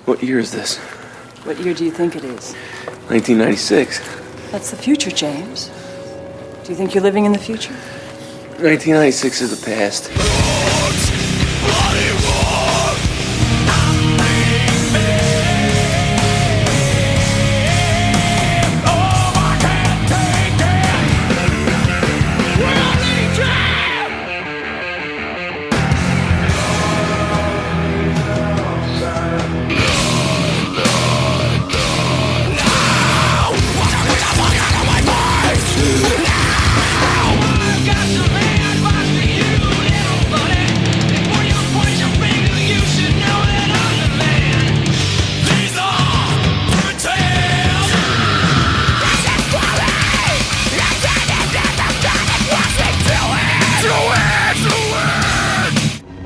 What year is this? What year do you think it is? 1996. That's the future, James. Do you think you're living in the future? 1996 is the past.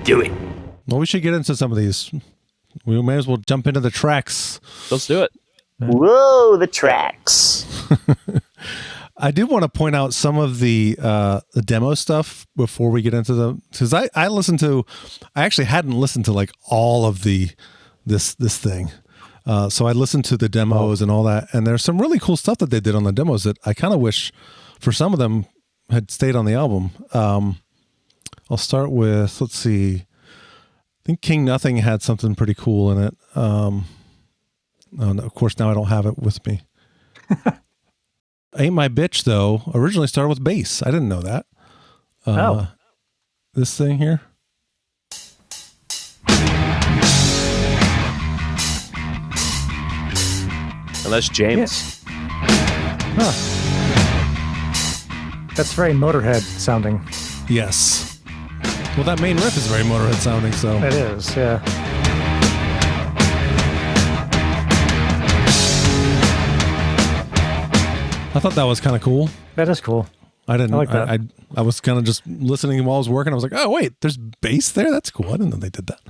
Do it. Well, we should get into some of these. We may as well jump into the tracks. Let's do it. Whoa, the tracks. I did want to point out some of the demo stuff before we get into the, because I actually hadn't listened to like all of this thing. So I listened to the demos and all that, and there's some really cool stuff that they did on the demos that I kind of wish for some of them had stayed on the album. I'll start with, let's see, I think King Nothing had something pretty cool in it. Oh, no, of course, now I don't have it with me. Ain't My Bitch, though, originally started with bass. I didn't know that. This thing here. And that's James. Yeah. Huh. That's very Motorhead sounding. Yes. Well, that main riff is very Motorhead sounding, so. It is, yeah. I thought that was kind of cool. That is cool. I like that. I was kind of just listening while I was working. I was like, oh, wait, there's bass there? That's cool. I didn't know they did that.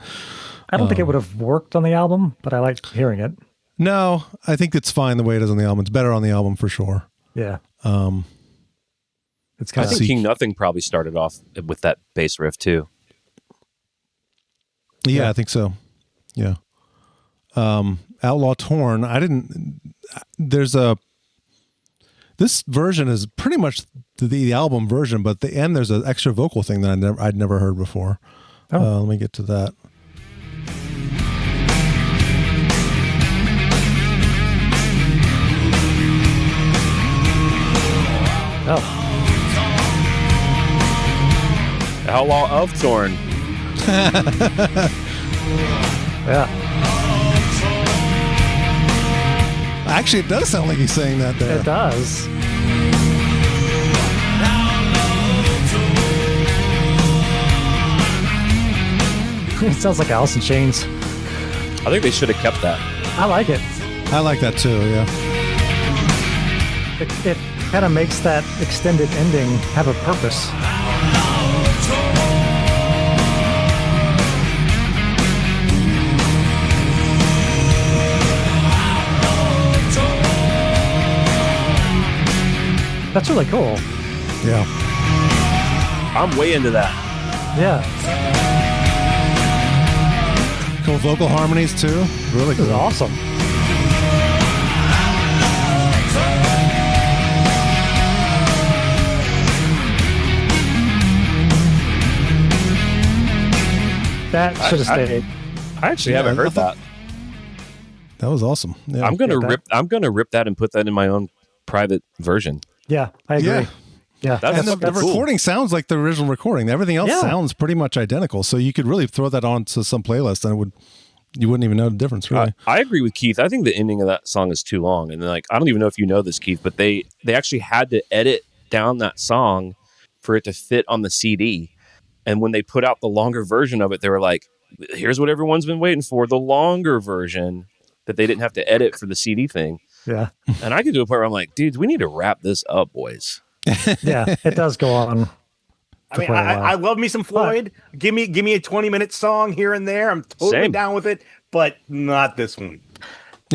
I don't think it would have worked on the album, but I liked hearing it. No, I think it's fine the way it is on the album. It's better on the album for sure. Yeah. It's I kind think King Nothing probably started off with that bass riff too. Yeah, I think so. Yeah. Outlaw Torn. This version is pretty much the album version, but at the end there's an extra vocal thing that I'd never heard before. Let me get to that. Oh. Outlaw of Torn. Yeah. Actually, it does sound like he's saying that there. It does. It sounds like Alice in Chains. I think they should have kept that. I like it. I like that too, yeah. It kind of makes that extended ending have a purpose. That's really cool. Yeah. I'm way into that. Yeah. Cool vocal harmonies too. Really This is cool. awesome. That should have stayed. I actually haven't heard that. That was awesome. Yeah. I'm gonna rip that and put that in my own private version. Yeah, I agree. Yeah. Yeah. That's And the fucking cool. recording sounds like the original recording. Everything else Yeah. sounds pretty much identical. So you could really throw that onto some playlist and you wouldn't even know the difference, really. I agree with Keith. I think the ending of that song is too long. And like, I don't even know if you know this, Keith, but they actually had to edit down that song for it to fit on the CD. And when they put out the longer version of it, they were like, here's what everyone's been waiting for, the longer version that they didn't have to edit for the CD thing. Yeah. And I could do a part where I'm like, dude, we need to wrap this up, boys. Yeah. It does go on. I mean, I love me some Floyd. Give me a 20-minute song here and there. I'm totally Same. down with it, but not this one.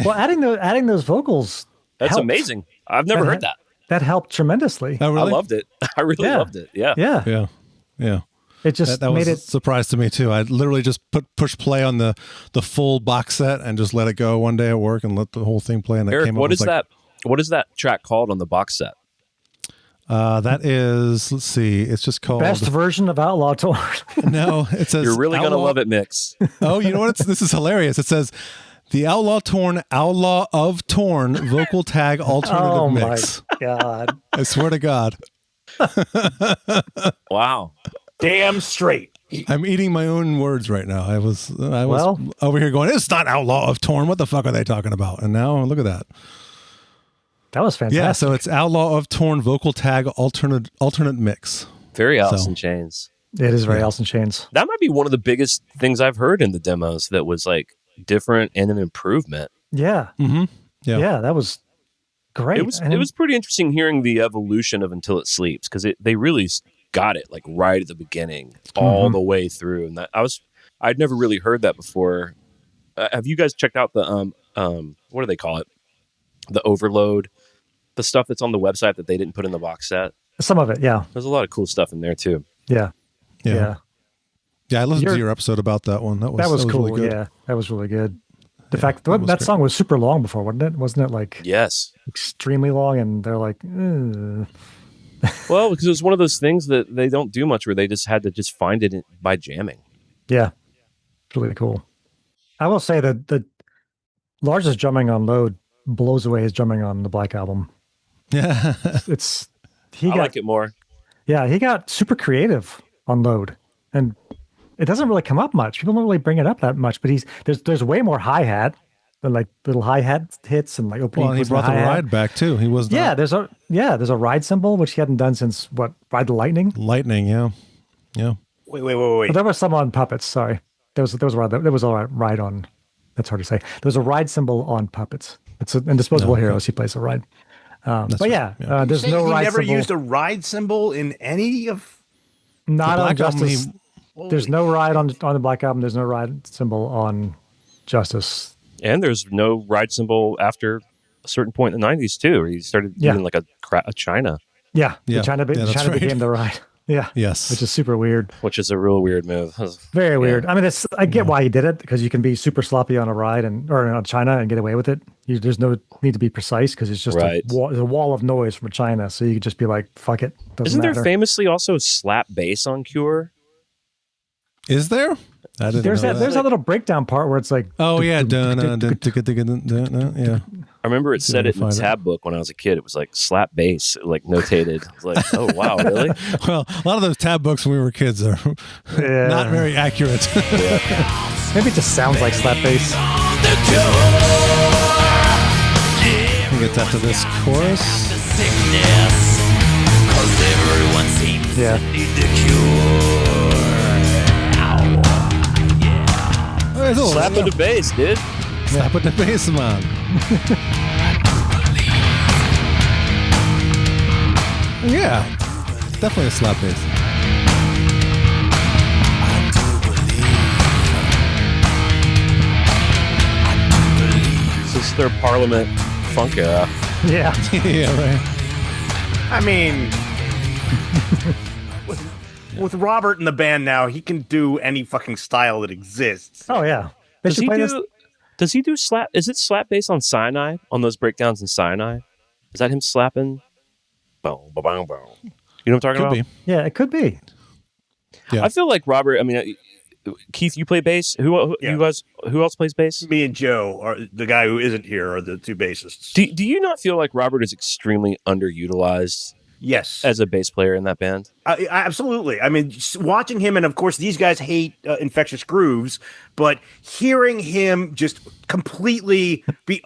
Well, adding those vocals. That's helped. amazing. I've never heard that. That helped tremendously. Oh, really? I loved it. I really Yeah. loved it. Yeah. Yeah. Yeah. Yeah. It just That was made a it. surprise to me too. I literally just push play on the full box set and just let it go one day at work and let the whole thing play. And it Eric, came up what with is that? What is that track called on the box set? That is, let's see, it's just called Best version of Outlaw Torn. No, it says You're really gonna Outlaw- love it, Mix. Oh, you know what? This is hilarious. It says the Outlaw Torn, Outlaw of Torn vocal tag alternative Oh mix. my god! I swear to God, Wow. Damn straight. I'm eating my own words right now. I was Well- over here going, it's not Outlaw of Torn. What the fuck are they talking about? And now look at that. That was fantastic. Yeah, so it's Outlaw of Torn vocal tag alternate mix. Very Alice So- in Chains. It is very Alice in Chains. That might be one of the biggest things I've heard in the demos that was like different and an improvement. Yeah, Mm-hmm. Yeah. that was great. It was And it was pretty interesting hearing the evolution of Until It Sleeps because they really got it like right at the beginning all the way through, and I'd never really heard that before. Have you guys checked out the what do they call it? The overload, the stuff that's on the website that they didn't put in the box set. some of it. Yeah, There's a lot of cool stuff in there too. yeah. Yeah. I listened to You're- your episode about that one. That was cool. really good. Yeah, that was really good. The fact that that, was that great. song was super long before, wasn't it? Wasn't it like Yes. extremely long? And they're like, "Ugh." Well, because it was one of those things that they don't do much where they just had to just find it by jamming. yeah, it's really cool. I will say that the largest drumming on Load blows away his drumming on the Black Album. Yeah. He I got like it more. Yeah, he got super creative on Load, and it doesn't really come up much. People don't really bring it up that much, but there's way more hi hat than like little hi hat hits and like opening. Well, and he brought the ride back too. He was there's a ride cymbal which he hadn't done since what, Ride the Lightning. Lightning. Yeah. Wait. But there was some on Puppets. Sorry, there was a ride on. That's hard to say. There was a ride cymbal on Puppets. It's in Disposable Heroes. He plays a ride. But right, there's Say no he ride never cymbal. used a ride symbol in any of. Not The on Black Album, Justice. There's no ride on the Black Album. There's no ride symbol on Justice. And there's no ride cymbal after a certain point in the 90s too, where he started Yeah. doing like a China, Yeah, Yeah. China, Yeah, that's China right. became the ride. Yeah, Yes. which is super weird. which is a real weird move. Very weird. I mean, I get why he did it because you can be super sloppy on a ride or on China and get away with it. There's no need to be precise because it's just Right. a wall of noise from China. So you could just be like, fuck it. Doesn't Isn't there matter. famously also slap bass on Cure? Is there? I didn't There's know that. There's that little breakdown part where it's like, Oh yeah. Yeah. I remember it See said if I it in the can find it. tab book when I was a kid. It was like slap bass, like notated. I was like, oh wow, really? Well, a lot of those tab books when we were kids are Yeah. not very accurate. maybe it just sounds like slap bass. We'll get that to this chorus. Yeah. Oh, it's a little Slap with the bass, dude. Slap with the bass, man. Yeah, definitely a slap bass. This is their Parliament funk era. Yeah. Yeah, right. I mean, with Robert in the band now, he can do any fucking style that exists. Oh yeah. They Does should he play do? this. Does he do slap? Is it slap bass on Cyanide on those breakdowns in Cyanide? Is that him slapping? Boom, boom, boom, boom. You know what I'm talking Could about? be. Yeah, it could be. Yeah. I feel like Robert. I mean, Keith, you play bass. Who Yeah. you guys? Who else plays bass? Me and Joe, or the guy who isn't here, are the two bassists. Do you not feel like Robert is extremely underutilized Yes, as a bass player in that band? absolutely. I mean, just watching him, and of course, these guys hate Infectious Grooves, but hearing him just completely be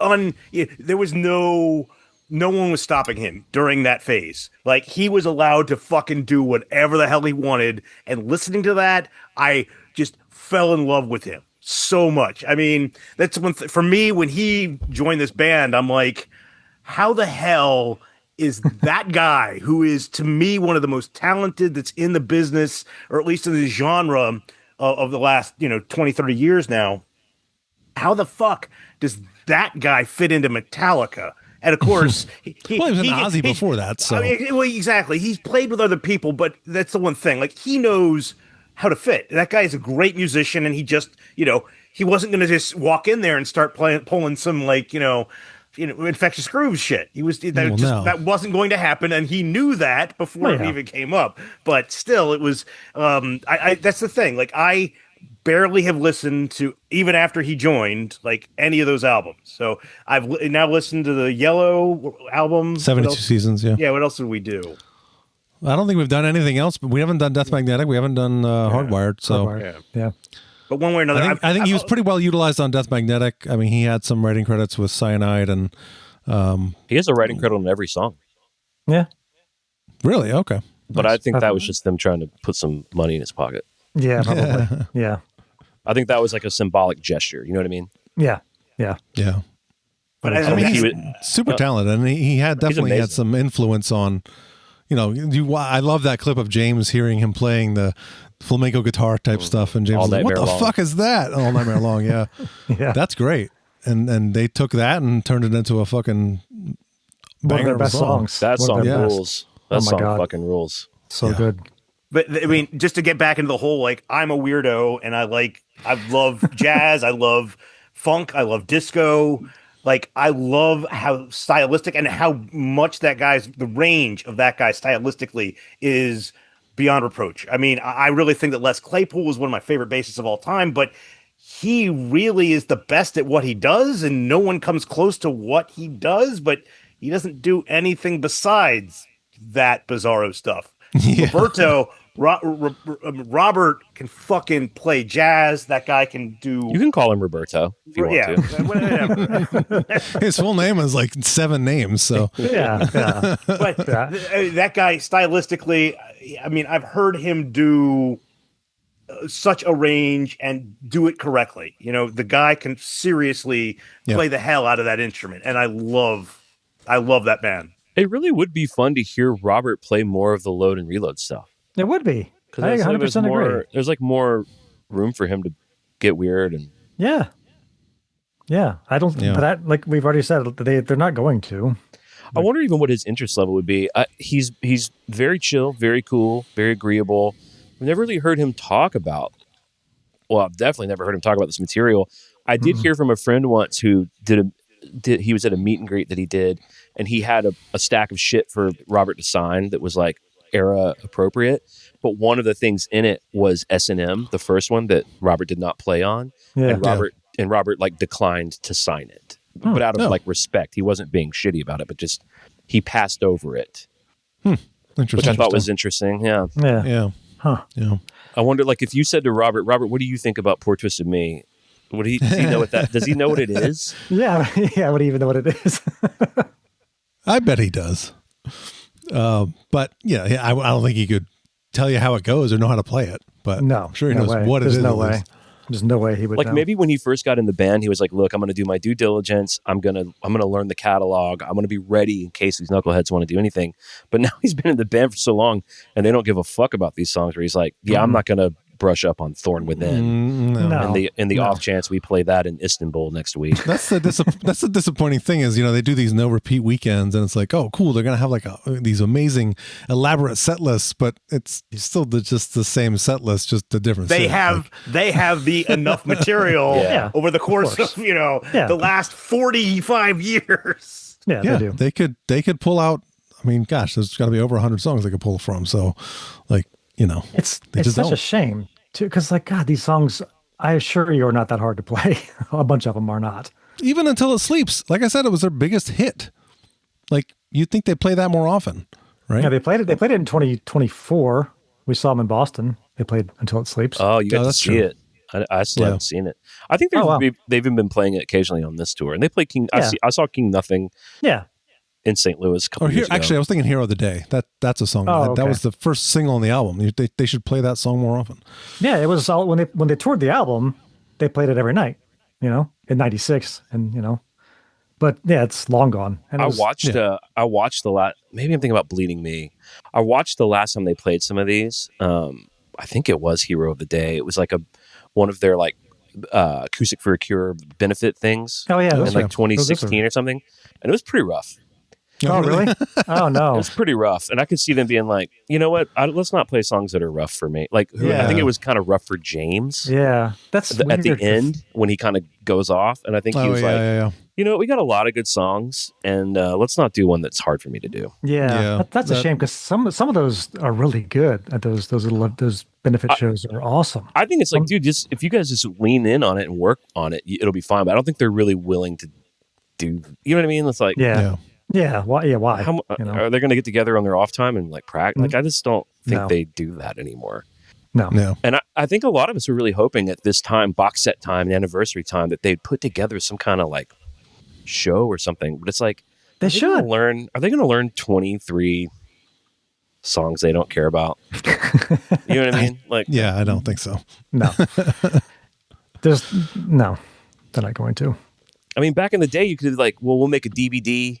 there was no one was stopping him during that phase. Like, he was allowed to fucking do whatever the hell he wanted, and listening to that, I just fell in love with him so much. I mean, that's one for me. When he joined this band, I'm like, how the hell is that guy, who is to me one of the most talented that's in the business, or at least in the genre of the last 20, 30 years now, how the fuck does that guy fit into Metallica? And of course, Well, he was in Ozzy before that, so. I mean, well, exactly. He's played with other people, but that's the one thing. Like, he knows how to fit. That guy is a great musician, and he just, he wasn't going to just walk in there and start pulling some infectious grooves shit. That wasn't going to happen, and he knew that before it even came up. But still, it was. That's the thing. Like, I barely have listened to, even after he joined, like any of those albums. So I've now listened to the Yellow album, 72 Seasons. Yeah. Yeah. What else did we do? I don't think we've done anything else, but we haven't done Death Magnetic. We haven't done Hardwired. So Hardwired. Yeah. But one way or another, I think he was pretty well utilized on Death Magnetic. I mean, he had some writing credits with Cyanide, and he has a writing credit on every song. Yeah. Really? Okay. But Nice. I think that was just them trying to put some money in his pocket. Yeah, probably. Yeah. I think that was like a symbolic gesture. You know what I mean? Yeah. Yeah. Yeah. But I mean, he's super talented, and he had definitely had some influence on. I love that clip of James hearing him playing the flamenco guitar type stuff, and James was like, "What the fuck is that?" All Nightmare Long, yeah, yeah, that's great. And they took that and turned it into a fucking one of their best songs. That song rules. That song fucking rules. So good. But I mean, just to get back into the whole, like, I'm a weirdo, and I love jazz, I love funk, I love disco. Like, I love how stylistic and how much the range of that guy stylistically is beyond reproach. I mean, I really think that Les Claypool is one of my favorite bassists of all time, but he really is the best at what he does, and no one comes close to what he does, but he doesn't do anything besides that bizarro stuff. Yeah. Robert can fucking play jazz. That guy can do. You can call him Roberto if you want to. Whatever. His full name is like 7 names. So yeah. But that guy stylistically, I mean, I've heard him do such a range and do it correctly. The guy can seriously play the hell out of that instrument, and I love that man. It really would be fun to hear Robert play more of the load and reload stuff. It would be. I 100% agree. There's like more room for him to get weird and yeah. I don't. But like we've already said, they're not going to. I wonder even what his interest level would be. He's very chill, very cool, very agreeable. I've never really heard him talk about. Well, I've definitely never heard him talk about this material. I did hear from a friend once who he was at a meet and greet that he did, and he had a stack of shit for Robert to sign that was like era appropriate, but one of the things in it was S&M, the first one that Robert did not play on, and Robert like declined to sign it, but out of like respect. He wasn't being shitty about it, but just he passed over it, which I thought was interesting. Yeah. Huh. Yeah. I wonder, like, if you said to Robert, what do you think about Poor Twisted Me? Does he know what that? Does he know what it is? Yeah. Would he even know what it is? I bet he does. But I don't think he could tell you how it goes or know how to play it. But no, I'm sure he knows what There's it is. No way. There's no way he would. Like know. Maybe when he first got in the band, he was like, "Look, I'm going to do my due diligence. I'm gonna learn the catalog. I'm going to be ready in case these knuckleheads want to do anything." But now he's been in the band for so long, and they don't give a fuck about these songs. Where he's like, "Yeah, I'm not going to brush up on Thorn Within." No. In the off chance we play that in Istanbul next week. That's the disappointing thing is, they do these no repeat weekends, and it's like, oh, cool, they're gonna have like these amazing elaborate set lists, but it's still just the same set list, just a different. They have the enough material over the course of the last 45 years. Yeah, they do. They could pull out. I mean, gosh, there's got to be over 100 songs they could pull from. So, like. It's such a shame too, because like God, these songs, I assure you, are not that hard to play. A bunch of them are not. Even Until It Sleeps, like I said, it was their biggest hit. Like you'd think they play that more often, right? Yeah, they played it. They played it in 2024. We saw them in Boston. They played Until It Sleeps. Oh, you got to see it. I still haven't seen it. I think they've even been playing it occasionally on this tour, and they played King. Yeah. I saw King Nothing. Yeah. In St. Louis a couple years ago. Actually, I was thinking Hero of the Day. That's a song. That was the first single on the album. They should play that song more often. Yeah, it was all when they toured the album, they played it every night, in 96 and but yeah, it's long gone. And I watched the last, maybe I'm thinking about Bleeding Me. I watched the last time they played some of these. I think it was Hero of the Day. It was like one of their like Acoustic for a Cure benefit things. Oh yeah. In like 2016 or something. And it was pretty rough. Oh, really? Oh, It no. was pretty rough, and I could see them being like, you know what? Let's not play songs that are rough for me. Like, I think Yeah. it was kind of rough for James Yeah. That's at the weird 'cause- end when he kind of goes off, and I think he Oh was yeah, like, yeah, you know, we got a lot of good songs, and let's not do one that's hard for me to do. Yeah. Yeah, That's a that- shame because some of those are really good. At those benefit shows are awesome. I think it's like, dude, just if you guys just lean in on it and work on it, it'll be fine. But I don't think they're really willing to do. You know what I mean? It's like, Yeah. yeah. Yeah. Why? Yeah. Why? how You know? are they going to get together on their off time and like practice? Like, I just don't think No. they do that anymore. No. Yeah. And I think a lot of us were really hoping at this time, box set time, and anniversary time, that they'd put together some kind of like show or something. But it's like, They are should. Are they going to learn 23 songs they don't care about? You know what I mean? Like, Yeah, I don't think so. No. No. They're not going to. I mean, back in the day, you could like, well, we'll make a DVD.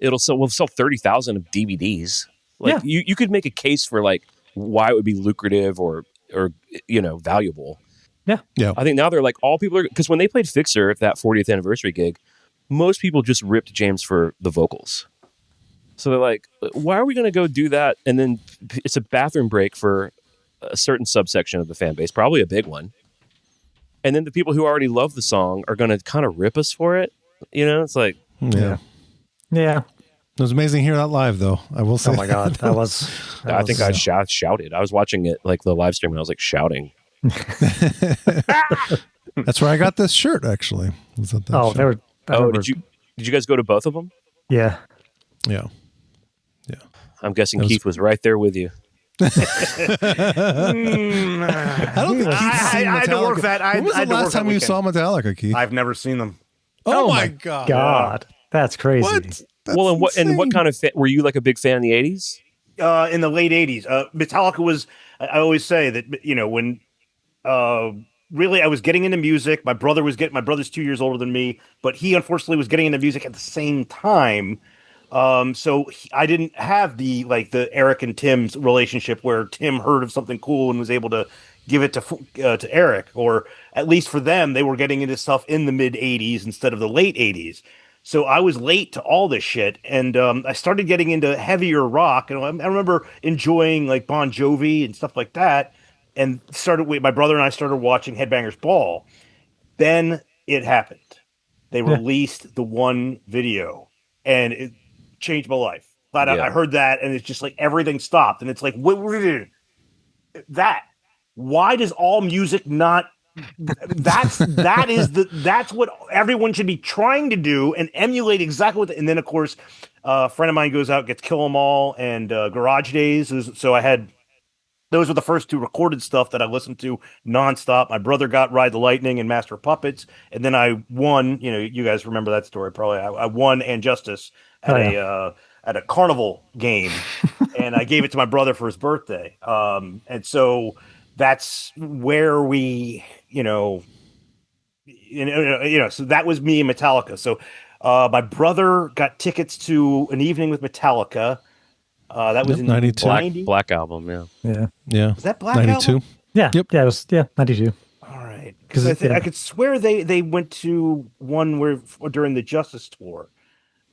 We'll sell 30,000 of DVDs. Like, you could make a case for like why it would be lucrative or valuable. Yeah. Yeah. I think now they're like, all people are, because when they played Fixer at that 40th anniversary gig, most people just ripped James for the vocals. So they're like, why are we going to go do that? And then it's a bathroom break for a certain subsection of the fan base, probably a big one. And then the people who already love the song are going to kind of rip us for it. You know, it's like, Yeah. Yeah. It was amazing to hear that live, though. I will say. Oh my God. That was. I think I shouted. I was watching it like the live stream and I was like shouting. That's where I got this shirt, actually. Was at that Oh, show. they were. I remember- Did you guys go to both of them? Yeah. Yeah. I'm guessing Keith was right there with you. I don't think Keith's I seen had to work Metallica. that. When was I had the to work last that time you weekend. saw Metallica, Keith? I've never seen them. oh my God. God. That's crazy. What? That's Well, and what insane. kind of were you like a big fan in the 80s? In the late 80s. Metallica was, I always say that, when really I was getting into music. My brother's 2 years older than me, but he unfortunately was getting into music at the same time. So I didn't have the Eric and Tim's relationship where Tim heard of something cool and was able to give it to Eric, or at least for them, they were getting into stuff in the mid 80s instead of the late 80s. So I was late to all this shit, and I started getting into heavier rock. And I remember enjoying like Bon Jovi and stuff like that. And my brother and I started watching Headbangers Ball. Then it happened. They released the one video, and it changed my life. But Yeah. I heard that, and it's just like everything stopped. And it's like, what that? Why does all music not? That's what everyone should be trying to do and emulate exactly what. And then of course, a friend of mine goes out, gets Kill 'Em All and Garage Days. So I had. Those were the first two recorded stuff that I listened to nonstop. My brother got Ride the Lightning and Master of Puppets, and then I won. You guys remember that story probably. I won And Justice at a carnival game, and I gave it to my brother for his birthday. And so that's where we, so that was me and Metallica. So my brother got tickets to an evening with Metallica. That was in 92. 90? Black Album, yeah. Yeah. Yeah. Was that Black 92. Album? Yeah. Yep. Yeah. It was. Yeah. 92. All right, because I could swear they went to one where during the Justice tour.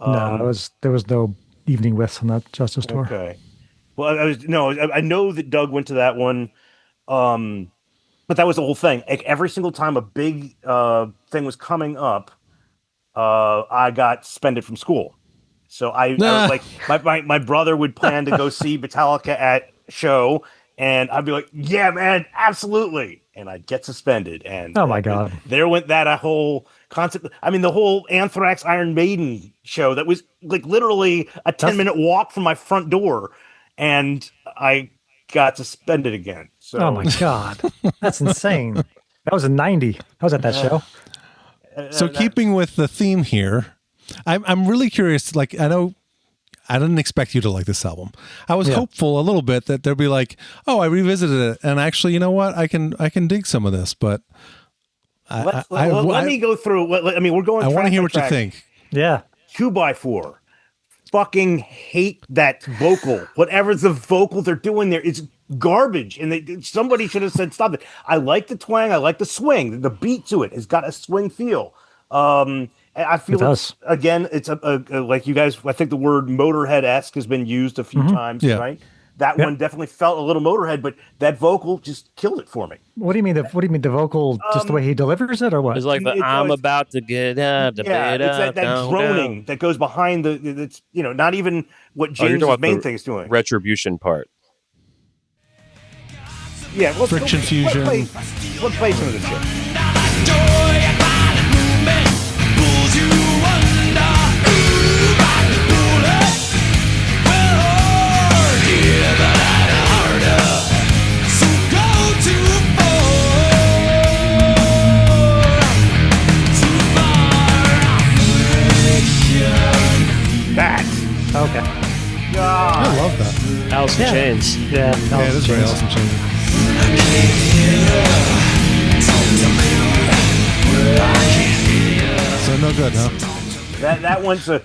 No, there was no evening with on that Justice tour. Okay. Well, I know that Doug went to that one, but that was the whole thing. Like, every single time a big thing was coming up, I got suspended from school. So I like my brother would plan to go see Metallica at show, and I'd be like, "Yeah, man, absolutely," and I'd get suspended. And Oh my God, there went that a whole concept. I mean, the whole Anthrax Iron Maiden show that was like literally a 10-minute walk from my front door, and I got suspended again. So oh my God, that's insane. That was in '90. I was at that show. So keeping with the theme here, I'm really curious. Like, I know I didn't expect you to like this album. I was hopeful a little bit that there'd be like, oh, I revisited it, and actually, you know what, I can dig some of this. But let me go through. We're going. I want to hear what you track. think. Yeah. 2x4. Fucking hate that vocal. Whatever the vocal they're doing there is garbage, and somebody should have said stop it. I like the twang. I like the swing. The beat to it has got a swing feel. And I feel It does. again, it's like you guys. I think the word Motorhead-esque has been used a few times, Yeah. right? That Yep. one definitely felt a little Motorhead, but that vocal just killed it for me. What do you mean? What do you mean? The vocal, just the way he delivers it, or what? It's like the I'm about to get out the Yeah, bed it's up, that down, droning down. that goes behind the. It's not even what Oh, you're James' talking about main the thing's doing. retribution part. Yeah, let's Friction fusion. Let's play some of this shit. That. Okay. I love that. Alice in Yeah. Chains. Yeah. No, Yeah, it is very awesome change. So no good, huh? That one's a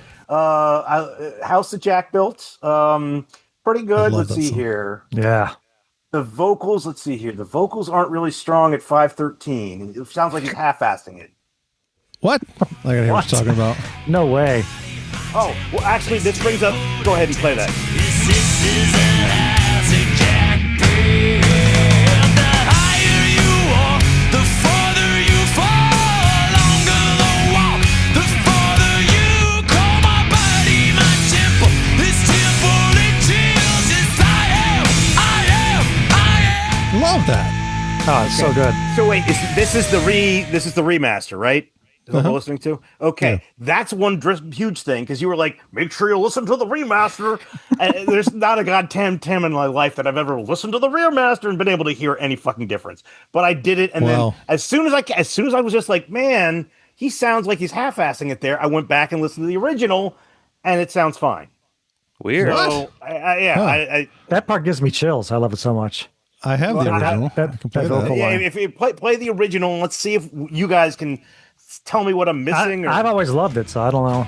House that Jack built. Pretty good. love Let's that see song. here. Yeah. The vocals. Let's see here. The vocals aren't really strong at 5:13. It sounds like he's half-assing it. What? I gotta hear what you're talking about. No way. Oh, well, actually, this brings up. Go ahead and play that. Love that. Oh, it's so good. So wait, this is the remaster, right? Is that what we're listening to? Okay, Yeah. that's one huge thing because you were like, make sure you listen to the remaster. And there's not a goddamn time in my life that I've ever listened to the remaster and been able to hear any fucking difference. But I did it, and Well. then as soon as I was just like, man, he sounds like he's half-assing it there. I went back and listened to the original, and it sounds fine. Weird. So I That part gives me chills. I love it so much. I have the original. that- I can play that that. vocal- yeah, line. if you play the original, and let's see if you guys can tell me what I'm missing. I've always loved it, so I don't know.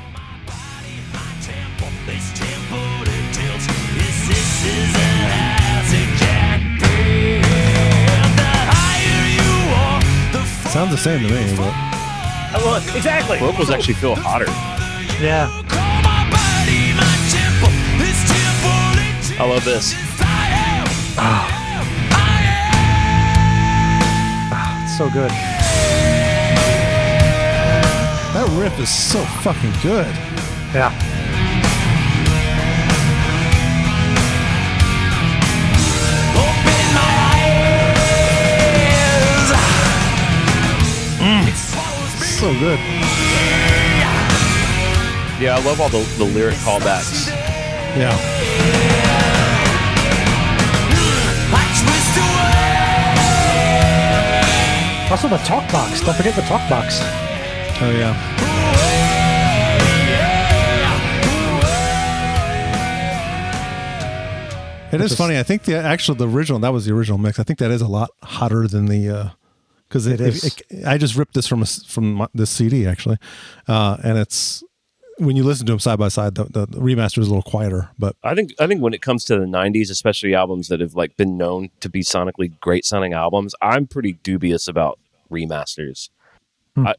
Sounds the same to me, but Well, exactly. Vocals actually feel hotter. Yeah. I love this. It's so good. that riff is so fucking good. Yeah. So good. Yeah, I love all the lyric callbacks. Yeah. Also the talk box. Don't forget the talk box. Oh yeah. It is funny. I think the original, that was the original mix. I think that is a lot hotter than the because It is. I just ripped this from this CD actually, and it's when you listen to them side by side, the remaster is a little quieter. But I think when it comes to the '90s, especially albums that have like been known to be sonically great sounding albums, I'm pretty dubious about remasters.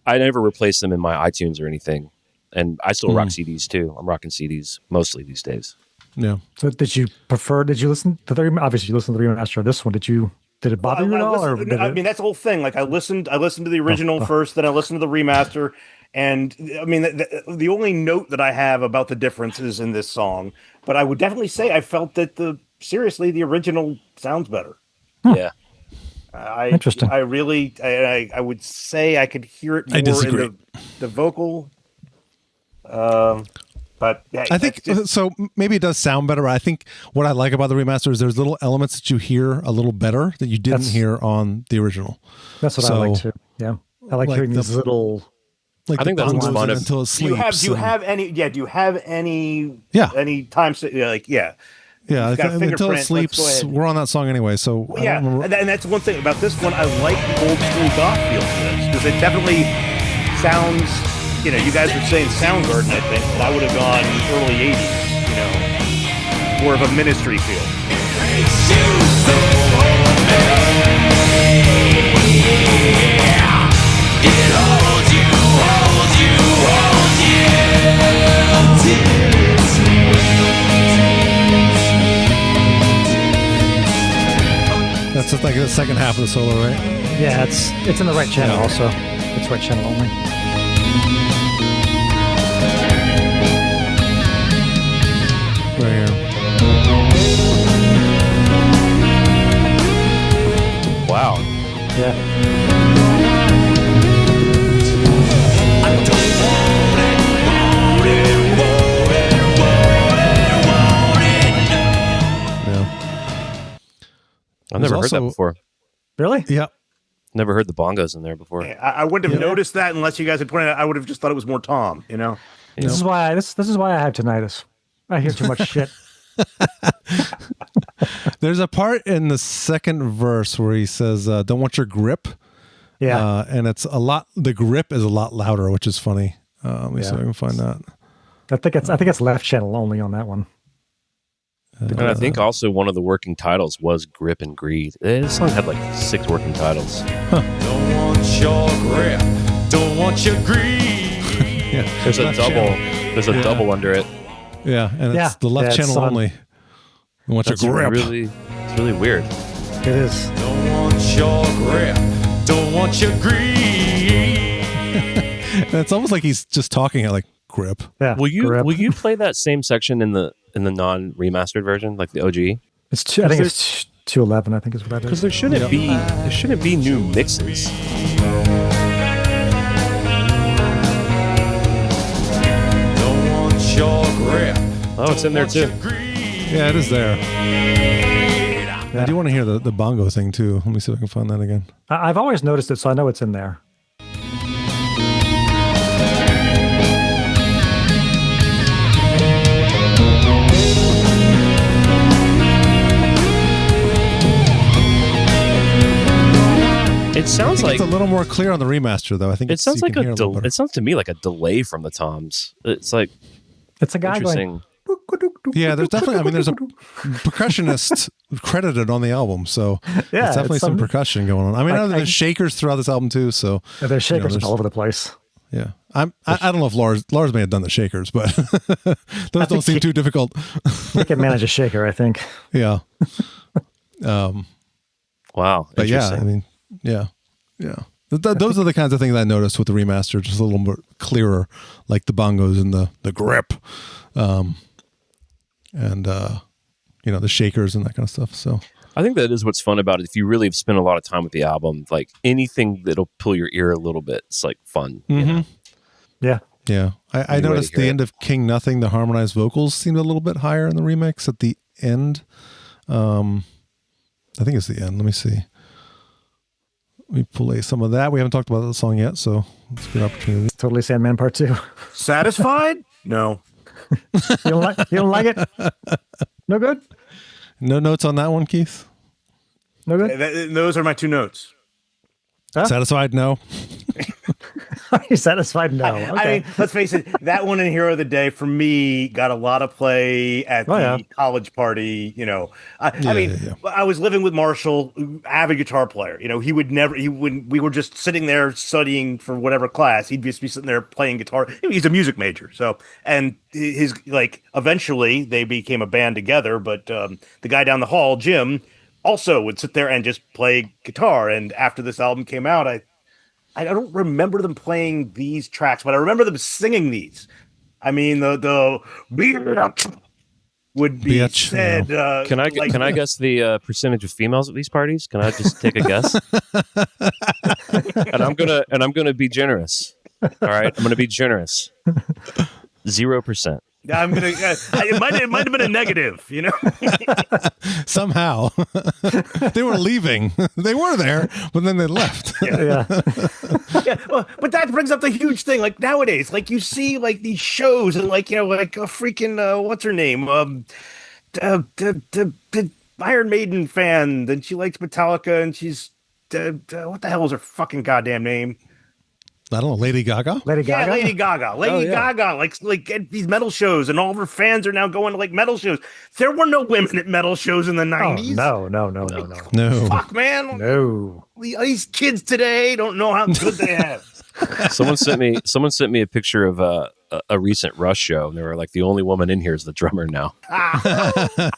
I never replace them in my iTunes or anything, and I still rock CDs too. I'm rocking CDs mostly these days. yeah, So did you listen to the obviously you listened to the remaster of this one. Did it bother you at all? Or did I it- mean, that's the whole thing. Like, I listened to the original first, then I listened to the remaster, and I mean, the only note that I have about the differences in this song, but I would definitely say I felt that the original sounds better. Yeah. Interesting. I really, I would say I could hear it more I disagree. in the vocal. But yeah, I think that's just- so. Maybe it does sound better. I think what I like about the remaster is there's little elements that you hear a little better that you didn't hear on the original. That's what I like too. Yeah. I like hearing these little Like I think the that's what's bongos fun and if- until it do you sleeps. have any Yeah. any time like Yeah, You've got a until it fingerprint, let's go sleeps. ahead. We're on that song anyway, so I yeah, don't remember. and that's one thing about this one. I like the old school goth feel to this because it definitely sounds. You know, you guys were saying Soundgarden, I think, but I would have gone early '80s. You know, more of a Ministry feel. It holds you, holds you, holds That's just like the second half of the solo, right? Yeah, it's in the right channel also. It's right channel only. Right here. Wow. Yeah. Yeah. I've never heard that also- before. Really? Yeah. Never heard the bongos in there before. I wouldn't have noticed that unless you guys had pointed out. I would have just thought it was more Tom, you know? This is why this is why I have tinnitus. I hear too much shit. There's a part in the second verse where he says, "Don't want your grip." Yeah. And it's a lot. The grip is a lot louder, which is funny. Let me see if I can find that. I think it's left channel only on that one. And I think also one of the working titles was Grip and Greed. This song had like 6 working titles. Don't want your grip. Don't want your greed. Yeah. There's a double. There's a double under it. Yeah, and Yeah. it's the left Yeah, it's channel on- only. Don't want your That's grip. it's really weird. It is. Don't want your grip. Don't want your greed. And it's almost like he's just talking at like grip. Yeah. Will grip. you play that same section in the non remastered version, like the OG? It's two, I think it's 211. I think is what that Because is. there shouldn't be new mixes. Don't want your grip. Oh, it's in there too. Yeah, it is there. I do want to hear the bongo thing too. Let me see if I can find that again. I've always noticed it, so I know it's in there. It sounds like It's a little more clear on the remaster, though. I think it sounds you like can hear little better. it sounds to me like a delay from the toms. It's like It's a guy going. interesting. Yeah, there's definitely. I mean, there's a percussionist credited on the album, so Yeah, there's definitely it's some some- percussion going on. I mean, I know I- there's shakers throughout this album too. So There's shakers there's- all over the place. yeah, I don't know if Lars may have done the shakers, but those don't think seem he- too difficult. He can manage a shaker, I think. Yeah, Wow. but yeah, Interesting. I mean, yeah. Those are the kinds of things I noticed with the remaster, just a little more clearer, like the bongos and the grip, and the shakers and that kind of stuff. So I think that is what's fun about it. If you really have spent a lot of time with the album, like anything that'll pull your ear a little bit, it's like fun. You know? Yeah. yeah, I Any way to noticed the hear end of King Nothing, the harmonized vocals seemed a little bit higher in the remix at the end. I think it's the end. Let me see. Let me play some of that. We haven't talked about the song yet, so it's a good opportunity. Totally Sandman Part 2. Satisfied? No. You don't like it? No good? No notes on that one, Keith? No good? Those are my 2 notes. Huh? Satisfied? No. Are you satisfied? No. Okay. I mean, let's face it, that one in Hero of the Day for me got a lot of play at the college party. You know, I was living with Marshall, avid guitar player. You know, we were just sitting there studying for whatever class. He'd just be sitting there playing guitar. He's a music major. So, and his, like, eventually they became a band together. But the guy down the hall, Jim, also would sit there and just play guitar. And after this album came out, I don't remember them playing these tracks, but I remember them singing these. I mean, the would be Bitch, said. Can I guess the percentage of females at these parties? Can I just take a guess? and I'm gonna be generous. All right, I'm gonna be generous. 0%. I'm gonna. It might have been a negative, you know. Somehow. They were leaving. They were there, but then they left. Yeah. Yeah, well, but that brings up the huge thing. Like nowadays, like you see like these shows and like like a freaking what's her name, the Iron Maiden fan. Then she likes Metallica, and she's what the hell is her fucking goddamn name? I don't know, Lady Gaga? Lady Gaga? Yeah, Lady Gaga. Lady Gaga, like at these metal shows, and all of her fans are now going to like metal shows. There were no women at metal shows in the 90s. No. No. Fuck, man. No. These kids today don't know how good they have. Someone sent me a picture of a recent Rush show, and they were like, the only woman in here is the drummer now.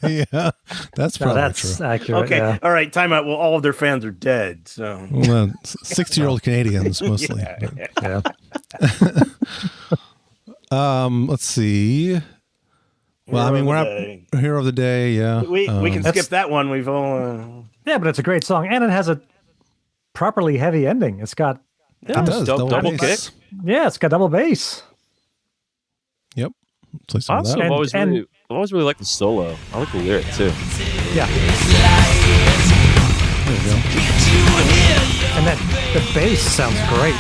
Yeah, that's No, probably that's true. accurate. Okay, Yeah. all right, time out. Well, all of their fans are dead, so. Well, 60-year-old Canadians mostly. Yeah. Let's see. Well, I mean, we're not hero of the day. Yeah, We can That's- skip that one. We've all. Yeah, but it's a great song, and it has a properly heavy ending. It's got it does double bass. kick. yeah, it's got double bass. Yep. Play some of Also, that. I've And- always really liked the solo. I like the lyric too. Yeah, There you go. and that the bass sounds great.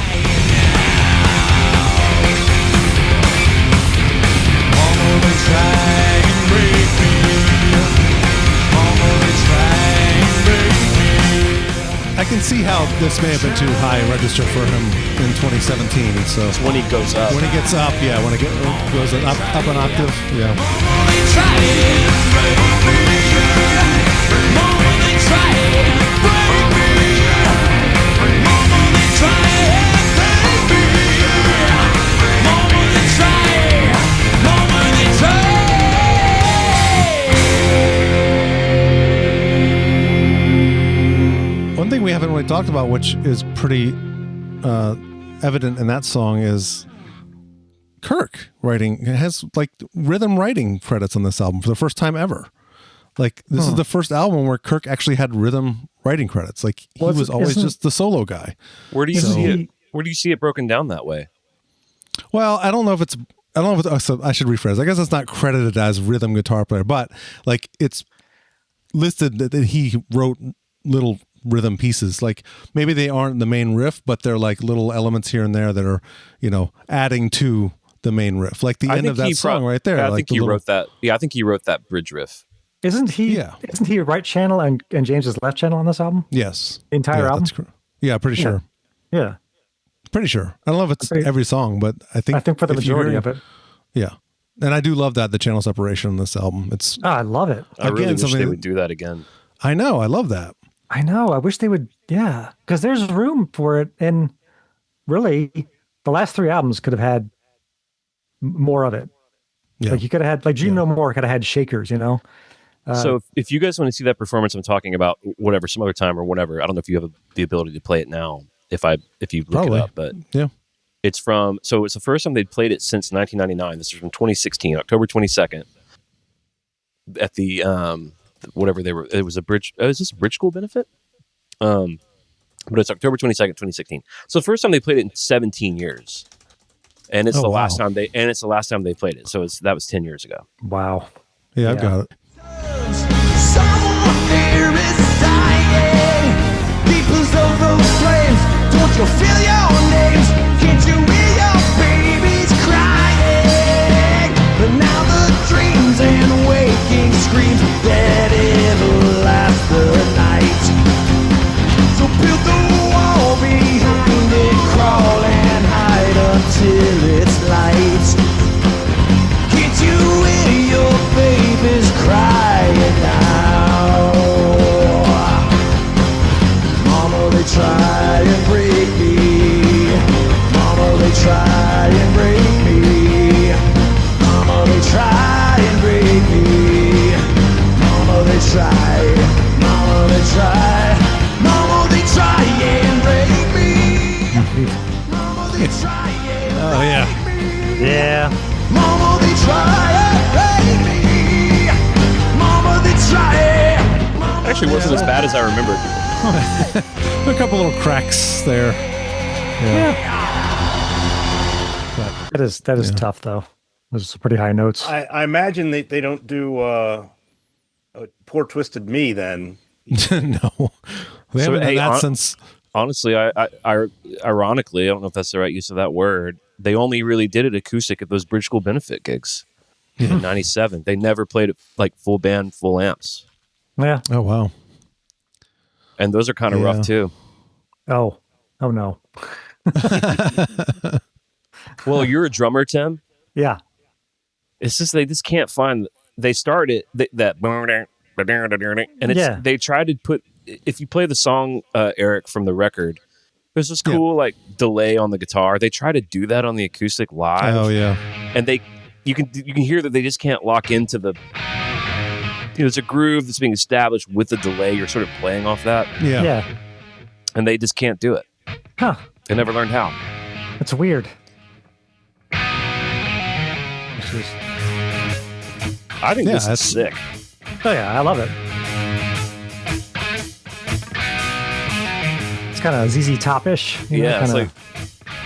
I can see how this may have been too high register for him in 2017. So It's when he goes up. when he gets up, yeah, when it goes up an octave, yeah. One thing we haven't really talked about, which is pretty evident in that song, is Kirk writing. It has like rhythm writing credits on this album for the first time ever. Like this is the first album where Kirk actually had rhythm writing credits. Like he Well, was always isn't- just the solo guy. Where do you Isn't see he- it? Where do you see it broken down that way? Well, I don't know if it's. I don't know if it's. So I should rephrase. I guess it's not credited as rhythm guitar player, but like it's listed that he wrote little rhythm pieces. Like maybe they aren't the main riff, but they're like little elements here and there that are, adding to the main riff. Like the end of that song right there. I like think the he little- wrote that. Yeah, I think he wrote that bridge riff. Isn't he? Yeah. Isn't he right channel and James's left channel on this album? Yes. The entire yeah, album? that's Yeah, pretty Yeah. sure. Yeah, Pretty sure. I don't know if it's Okay. every song, but I think I think for the if you majority hear- of it. Yeah. And I do love that, the channel separation on this album. It's Oh, I love it. I really Again, wish something they that- would do that again. I know, I love that. I know. I wish they would. Yeah, because there's room for it, and really, the last three albums could have had more of it. Yeah. Like you could have had, like Dream No More could have had shakers. So if you guys want to see that performance I'm talking about, whatever, some other time or whatever, I don't know if you have the ability to play it now. If you look Probably. it up, but Yeah. it's the first time they'd played it since 1999. This is from 2016, October 22nd, at the whatever they were. It was a bridge. Is this a bridge school benefit? But it's October 22nd, 2016. So the first time they played it in 17 years, and it's Oh, the wow. last time they played it. So that was 10 years ago. Wow. Yeah, I've got it. Someone there is dying. Peoples of those flames, don't you feel your names? Can't you hear your babies crying? But now the dreams and waking screams that ever last the night. So build the wall behind it, crawl and hide until it's light. Can't you hear your babies crying now? Mama, they try and break me. Mama, they try and break me. Mama, they try and break me. Mama, they try. Mama, they try. Mama, they try and break me. Mama, they try and Oh, yeah. Yeah. Mama, they try and break me. Mama, they try. Actually, it wasn't as bad as I remembered. A couple little cracks there. That is tough though. Those are some pretty high notes. I imagine they don't do Poor Twisted Me then. No. They haven't hey, done that since. Honestly, I ironically, I don't know if that's the right use of that word. They only really did it acoustic at those Bridge School benefit gigs in '97. They never played it like full band, full amps, Yeah. Oh, wow. and those are kind of Yeah. rough too. Oh no. Well, you're a drummer, Tim. Yeah. It's just they just can't find. They started that, and it's Yeah. they tried to put. If you play the song, Eric, from the record, There's this cool like delay on the guitar. They try to do that on the acoustic live. Oh yeah. And you can hear that they just can't lock into the. It's a groove that's being established with the delay. You're sort of playing off that, Yeah. and they just can't do it. Huh. They never learned how. That's weird. I think this is sick. Oh yeah, I love it. It's kind of ZZ Top-ish. Yeah, it's like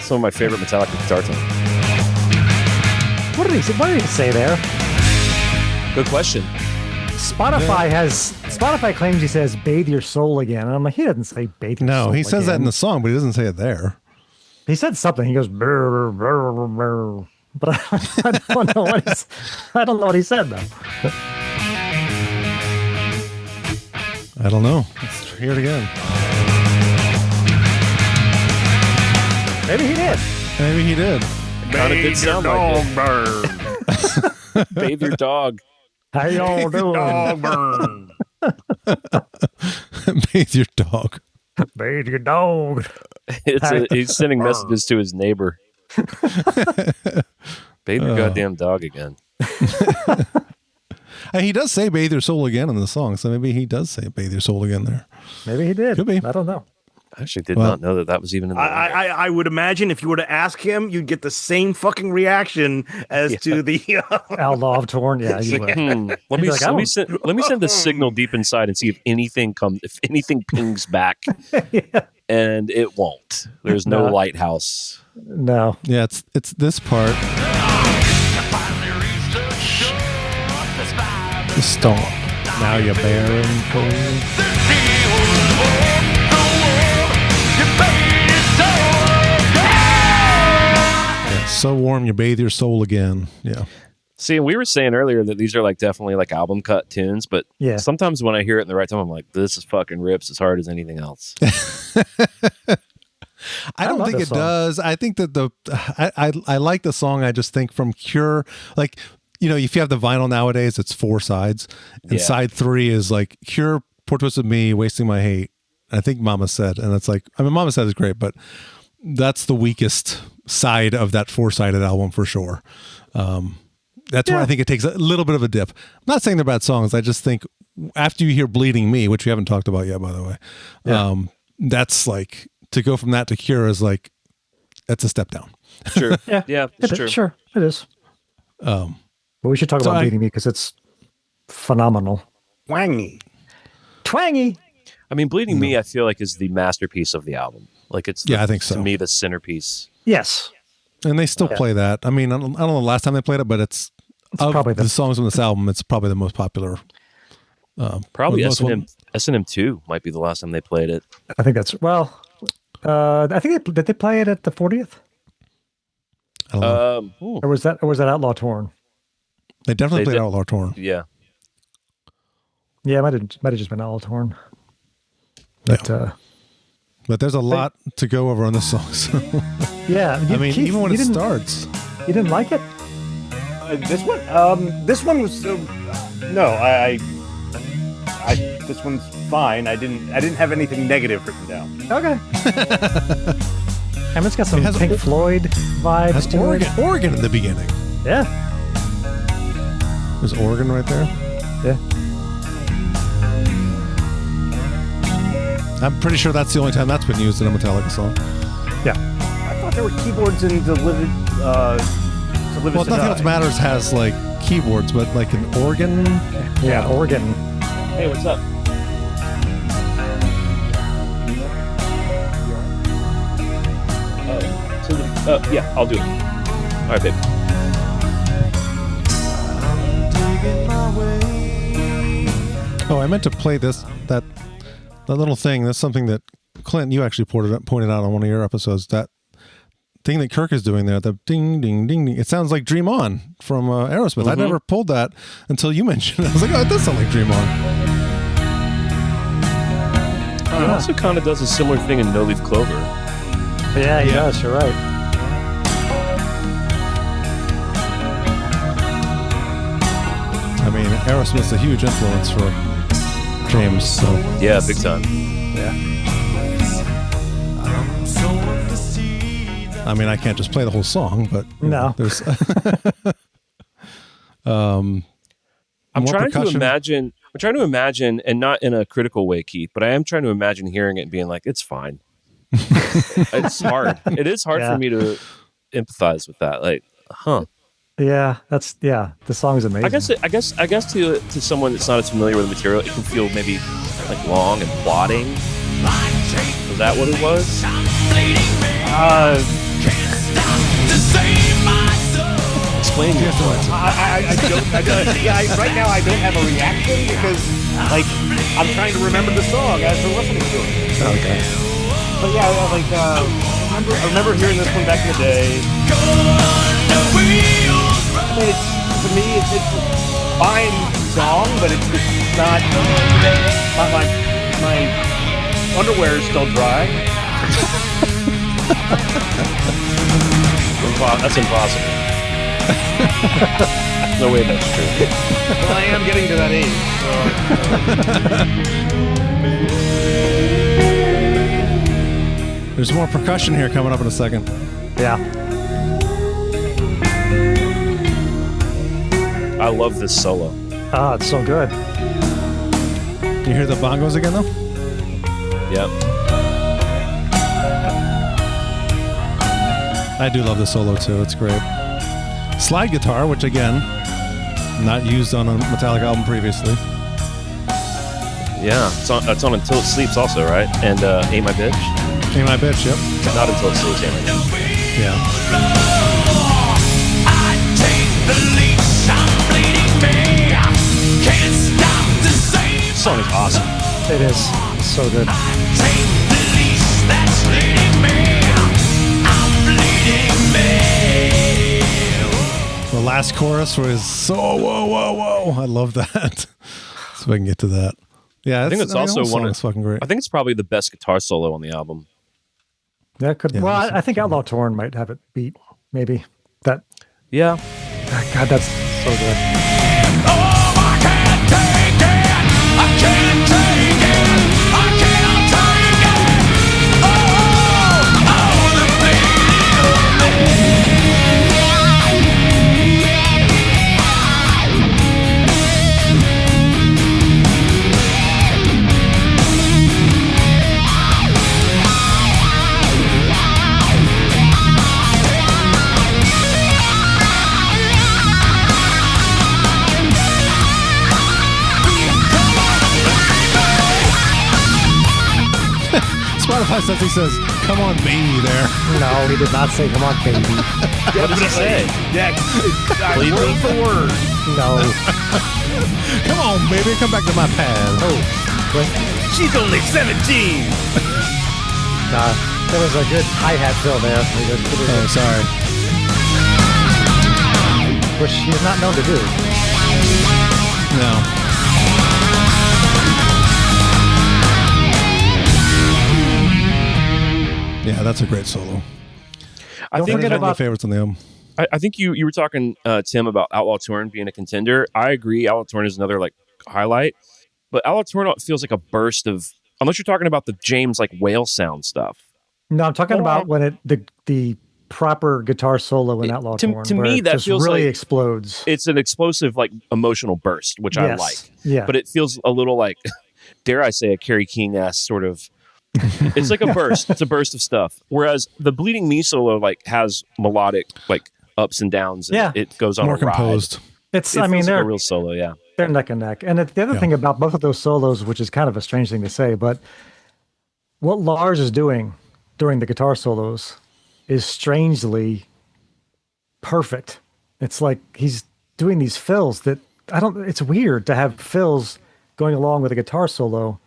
some of my favorite Metallica guitar tones. What did he say there? Good question. Spotify claims he says "bathe your soul again," and I'm like, he doesn't say "bathe your soul." No, he says that in again. the song, but he doesn't say it there. He said something. He goes, "Brr, brr, brr, brr." But I don't know I don't know what he said though. I don't know. Let's hear it again. Maybe he did. Maybe he did. Kind of did sound like it. Bathe your dog. How y'all doing? Dog burn. Bathe your dog. Bathe your dog. He's sending messages to his neighbor. Bathe your goddamn dog again. He does say "bathe your soul again" in the song, so maybe he does say "bathe your soul again" there. Maybe he did. Could be. I don't know. I actually did not know that was even in the I would imagine if you were to ask him, you'd get the same fucking reaction as to the Outlaw Torn. Yeah, you would. Let me like, I don't- let me send the signal deep inside and see if anything pings back. And it won't. There's no lighthouse. No. Yeah, it's this part. The storm. Now you're bearing cold. Yeah, so warm you bathe your soul again. Yeah. See, we were saying earlier that these are like definitely like album cut tunes, but Yeah. sometimes when I hear it in the right time, I'm like, this is fucking rips as hard as anything else. I don't love think this it song. does. I think that I like the song. I just think from Cure, like, you know, if you have the vinyl nowadays, it's 4 sides, and Yeah. side 3 is like Cure, Poor Twisted Me, Wasting My Hate. I think Mama Said, and it's like, I mean, Mama Said is great, but that's the weakest side of that 4-sided album for sure. That's why I think it takes a little bit of a dip. I'm not saying they're bad songs. I just think after you hear Bleeding Me, which we haven't talked about yet, by the way, that's like, to go from that to Cure is like, that's a step down. True. Yeah. Yeah, it's true. Sure, it is. But we should talk about Bleeding Me because it's phenomenal. wangy. Twangy. I mean, Bleeding Me, I feel like is the masterpiece of the album. Like it's, Yeah, I think so. To me, the centerpiece. Yes. And they still play that. I mean, I don't know the last time they played it, but it's of probably the songs on this album, it's probably the most popular. Probably most S&M 2 might be the last time they played it. I think that's, well, I think did they play it at the 40th? I don't know. Or was that Outlaw Torn? They definitely they played did- Outlaw Torn. Yeah. Yeah, it might have just been Outlaw Torn. But, But there's a lot to go over on this song. So. yeah. I mean, Keith, even when you it didn't- starts. You didn't like it? This one was no, I this one's fine. I didn't have anything negative written down. Okay. I mean, it's got some has Pink Floyd vibes Has to it. Oregon in the beginning. Yeah. There's Oregon right there. Yeah. I'm pretty sure that's the only time that's been used in a Metallica song. Yeah. I thought there were keyboards in Delivered. Well, Nothing Else Matters has like keyboards, but like an organ. Yeah, Oregon. Hey, what's up? Yeah, I'll do it. All right, babe. Oh, I meant to play that little thing. That's something that Clint, you actually pointed out on one of your episodes. That thing that Kirk is doing there, the ding, ding, ding, ding. It sounds like Dream On from Aerosmith. I never pulled that until you mentioned it. I was like, oh, it does sound like Dream On. It also kind of does a similar thing in No Leaf Clover. Yeah, he does. You're right. I mean, Aerosmith's a huge influence for James. So Yeah, big time. Yeah. I mean, I can't just play the whole song, but No. there's I'm more trying to percussion. imagine. I'm trying to imagine, and not in a critical way, Keith, but I am trying to imagine hearing it and being like, "It's fine." It's hard. It is hard Yeah. for me to empathize with that. Like, Yeah, the song is amazing. I guess to someone that's not as familiar with the material, it can feel maybe like long and plodding. Was that what it was? Explain your thoughts. Right now I don't have a reaction because like I'm trying to remember the song as we're listening to it. Okay. But yeah, like I remember hearing this one back in the day. I mean, to me, it's a fine song, but it's not. My underwear is still dry. That's impossible. No way that's true. Well, I am getting to that age. There's more percussion here coming up in a second. Yeah. I love this solo. Oh, it's so good. You hear the bongos again, though? Yep. I do love the solo, too. It's great. Slide guitar, which, again, not used on a Metallica album previously. Yeah, it's on Until It Sleeps also, right? And Ain't My Bitch? Ain't My Bitch, yep. Not Until It Sleeps, Ain't My Bitch. Yeah. This song is awesome. It is. It's so good. The last chorus was so whoa. I love that. So I can get to that. Yeah, I think it's also one of fucking great. I think it's probably the best guitar solo on the album. That could. Yeah, Well, that's- I think Outlaw Torn might have it beat. Maybe that. Yeah. God, that's so good. Spotify says he says, "Come on, baby," there. No, he did not say, "Come on, baby." What does he say? Yeah, Please word me. for word. No. Come on, baby, come back to my pad. Oh, wait. She's only 17. Nah, there was a good hi-hat fill there. Oh, sorry. Which he's not known to do. No. Yeah, that's a great solo. I think forget One of my about- favorites on the album. I think you were talking, Tim, about Outlaw Torn being a contender. I agree. Outlaw Torn is another like highlight, but Outlaw Torn feels like a burst of, unless you're talking about the James like whale sound stuff. No, I'm talking about when the proper guitar solo in Outlaw To- Torn. to where me, it that just feels really like- explodes. It's an explosive like emotional burst, which I Yes. like. Yeah. But it feels a little like, dare I say, a Kerry King-esque sort of. It's like a burst. It's a burst of stuff. Whereas the Bleeding Me solo like has melodic like ups and downs. And Yeah. it goes on More a ride. composed. It's. It I mean, feels like they're a real solo. Yeah. they're neck and neck. And the other Yeah. thing about both of those solos, which is kind of a strange thing to say, but what Lars is doing during the guitar solos is strangely perfect. It's like he's doing these fills that it's weird to have fills going along with a guitar solo,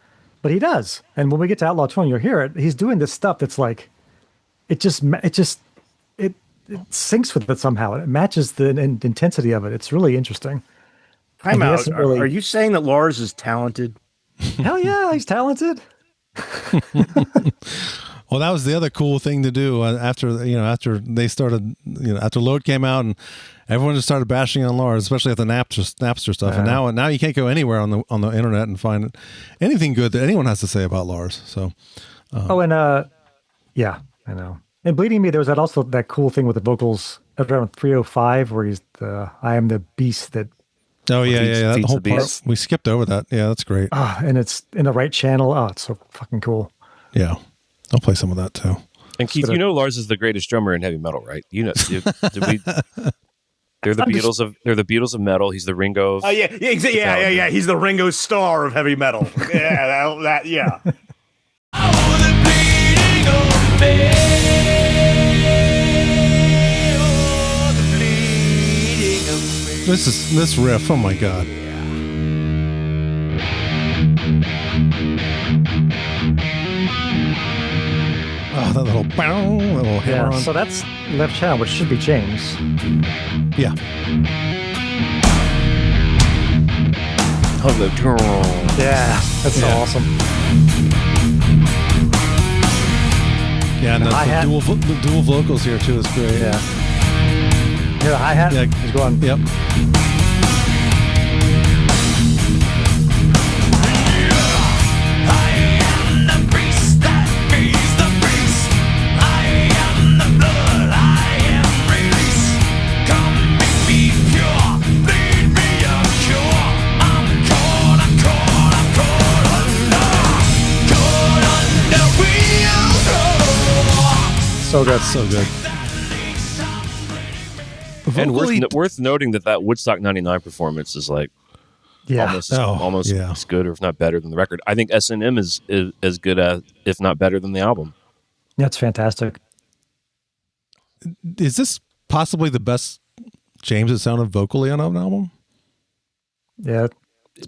but he does. And when we get to Outlaw Torn, you'll hear it. He's doing this stuff that's like, it syncs with it somehow. It matches the intensity of it. It's really interesting. Time And he out. hasn't really- Are you saying that Lars is talented? Hell yeah, he's talented. Well, that was the other cool thing to do after they started, after Load came out and everyone just started bashing on Lars, especially at the Napster stuff. And now you can't go anywhere on the internet and find anything good that anyone has to say about Lars. So, Yeah, I know. And Bleeding Me, there was that cool thing with the vocals around 305 where he's I am the beast that. Oh yeah, that feeds whole the part beast. we skipped over that. Yeah, that's great. And it's in the right channel. Oh, it's so fucking cool. Yeah, I'll play some of that too. And Keith, you know Lars is the greatest drummer in heavy metal, right? You know, they're the Beatles of metal. He's the Ringo. Of Yeah. He's the Ringo Starr of heavy metal. Yeah. This riff. Oh my god. Oh, that little hammer on. So that's left channel, which should be James. Yeah. Oh, the Yeah, that's so awesome. Yeah, and The hi-hat. the dual vocals here too is great. Yeah. Hear the hi-hat? Yeah. He's going. Yep. So good. So good. And Vocally- worth noting that Woodstock 99 performance is like Yeah. almost yeah. as good or if not better than the record. I think S&M is as good as if not better than the album. That's fantastic. Is this possibly the best James has sounded vocally on an album? Yeah.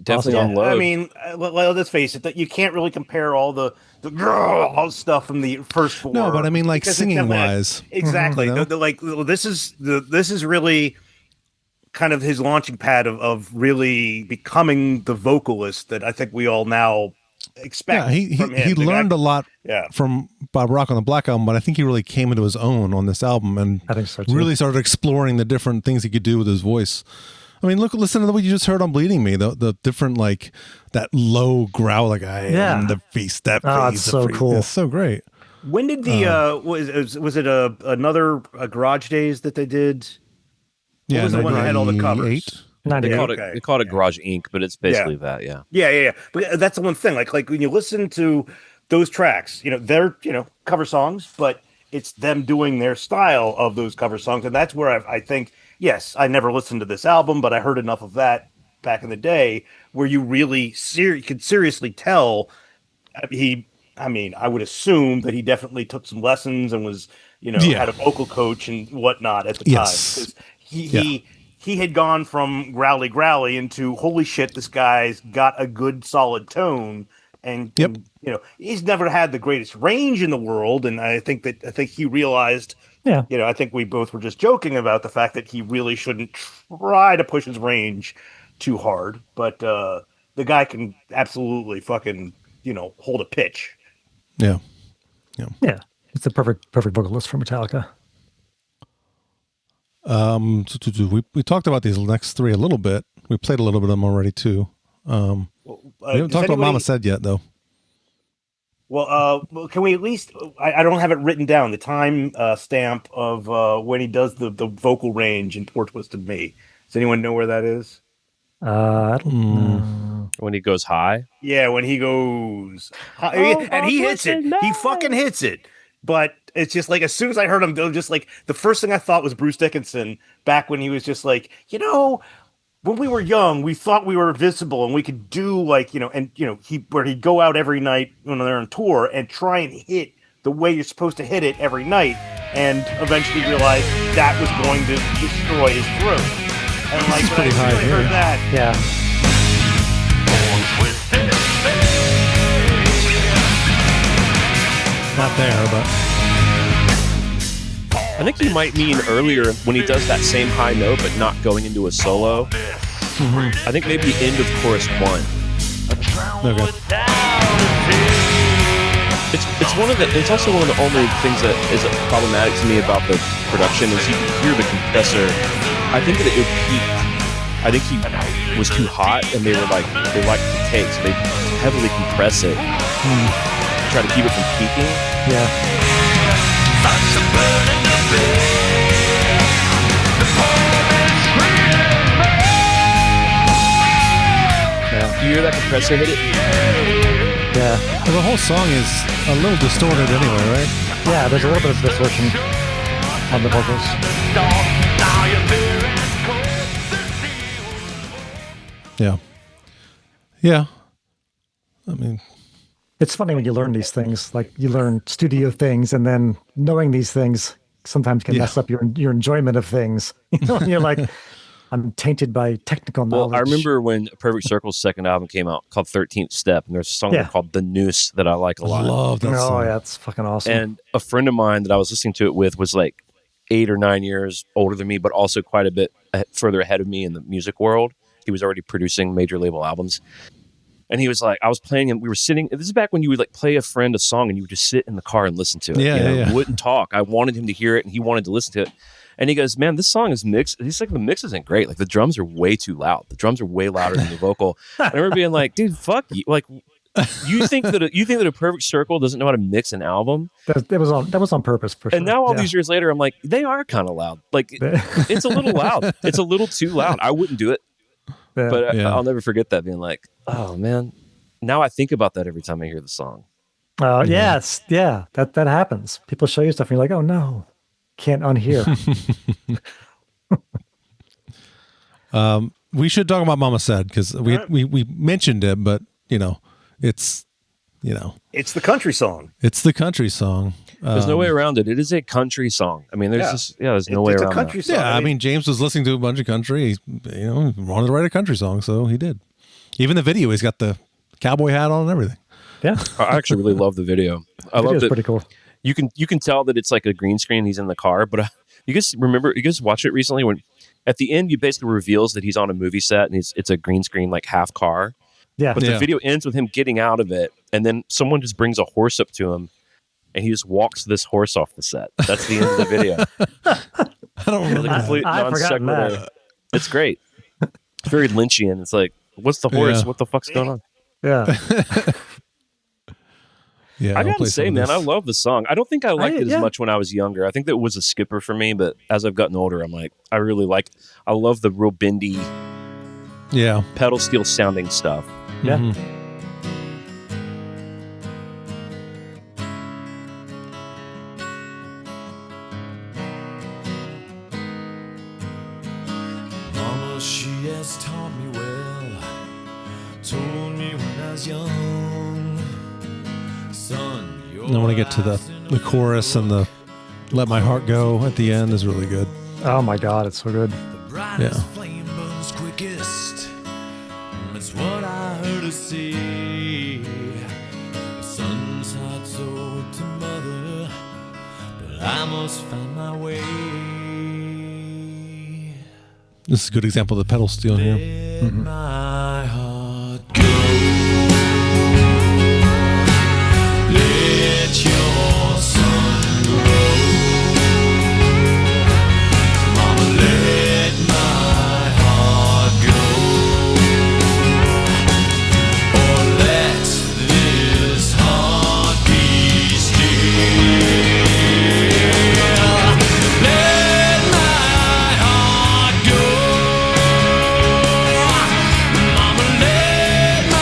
Definitely on load. I mean, let's face it, that you can't really compare all the stuff from the first four. No, but I mean, like because it's singing definitely- wise. exactly. You know? This is really kind of his launching pad of really becoming the vocalist that I think we all now expect. Yeah, from him. he The learned guy- a lot Yeah. from Bob Rock on the Black Album, but I think he really came into his own on this album and I think so too. really started exploring the different things he could do with his voice. I mean, listen to what you just heard on Bleeding Me, the different, like, that low growl, like, I am the beast, that Oh, beast. it's so cool. It's so great. When did the was it another Garage Days that they did? Yeah, was the one that had all the covers? 98? They 98. called Okay. it Garage Inc., but it's basically that, yeah. Yeah. But that's the one thing. Like when you listen to those tracks, they're cover songs, but it's them doing their style of those cover songs, and that's where I think. Yes, I never listened to this album, but I heard enough of that back in the day where you really could seriously tell I would assume that he definitely took some lessons and was, had a vocal coach and whatnot at the time. Yes. Because he had gone from growly into, holy shit, this guy's got a good solid tone. And, he's never had the greatest range in the world. And I think he realized, I think we both were just joking about the fact that he really shouldn't try to push his range too hard. But the guy can absolutely fucking, hold a pitch. Yeah. Yeah. It's the perfect vocalist for Metallica. We talked about these next three a little bit. We played a little bit of them already, too. We haven't talked about Mama Said yet, though. Well, can we at least? I don't have it written down. The time stamp of when he does the vocal range in "Poor Twisted Me." Does anyone know where that is? I don't know. When he goes high. Yeah, when he goes, and he hits it. He fucking hits it. But it's just like as soon as I heard him, just like the first thing I thought was Bruce Dickinson back when he was just like, when we were young, we thought we were invisible and we could do he'd go out every night when they're on tour and try and hit the way you're supposed to hit it every night, and eventually realized that was going to destroy his throat. And like when I heard that, Yeah. Not there, but I think you might mean earlier when he does that same high note, but not going into a solo. I think maybe end of chorus 1. okay. It's also one of the only things that is problematic to me about the production is you can hear the compressor. I think that it peaked. I think he was too hot, and they liked the take, so they heavily compress it, try to keep it from peaking. Yeah. You hear that compressor hit it? Yeah. Well, the whole song is a little distorted anyway, right? Yeah, there's a little bit of distortion on the vocals. Yeah. Yeah. I mean, It's funny when you learn these things, like you learn studio things, and then knowing these things sometimes can mess up your enjoyment of things. You know, and you're like, I'm tainted by technical knowledge. Well, I remember when Perfect Circle's second album came out called 13th Step, and there's a song there called The Noose that I like a lot. I love that song. Oh, yeah, it's fucking awesome. And a friend of mine that I was listening to it with was like 8 or 9 years older than me, but also quite a bit further ahead of me in the music world. He was already producing major label albums. And he was like, I was playing and we were sitting. This is back when you would like play a friend a song and you would just sit in the car and listen to it. Yeah. Wouldn't talk. I wanted him to hear it and he wanted to listen to it. And he goes, man, this song is mixed. He's like, the mix isn't great. Like the drums are way too loud. The drums are way louder than the vocal. I remember being like, dude, fuck you. Like, you think that a Perfect Circle doesn't know how to mix an album? That was on purpose for sure. And now all these years later, I'm like, they are kind of loud. Like it's a little loud. It's a little too loud. I wouldn't do it, but I'll never forget that being like, oh man. Now I think about that every time I hear the song. That happens. People show you stuff and you're like, oh no, can't unhear. We should talk about Mama Said because we mentioned it, but it's the country song. It's the country song. There's no way around it. It is a country song. I mean, there's no way around it. It's a country song. Yeah, I mean, James was listening to a bunch of country. He wanted to write a country song, so he did. Even the video, he's got the cowboy hat on and everything. Yeah, I actually really love the video. I love it. Pretty cool. You can tell that it's like a green screen. He's in the car, but you guys watched it recently when at the end you basically reveals that he's on a movie set and it's a green screen like half car. Yeah, but the video ends with him getting out of it, and then someone just brings a horse up to him, and he just walks this horse off the set. That's the end of the video. I don't remember. Complete non sequitur. It's great. It's very Lynchian. It's like, what's the horse? Yeah. What the fuck's going on? Yeah. Yeah, I gotta say, man, I love the song. I don't think I liked it as yeah. much when I was younger. I think that was a skipper for me, but as I've gotten older, I'm like, I love the real bendy, pedal steel sounding stuff. Yeah. Mm-hmm. Mama, she has taught me well, told me when I was young, son, I want to get to the chorus and the "Let My Heart Go" at the end is really good. Oh my God, it's so good. Yeah. flame burns quickest. That's what I heard her say. Son's heart sold to mother, but I must find my way. This is a good example of the pedal steel here. Let my heart go. Let your sun grow. Mama, let my heart go. Or let this heart be still. Let my heart go. Mama, let my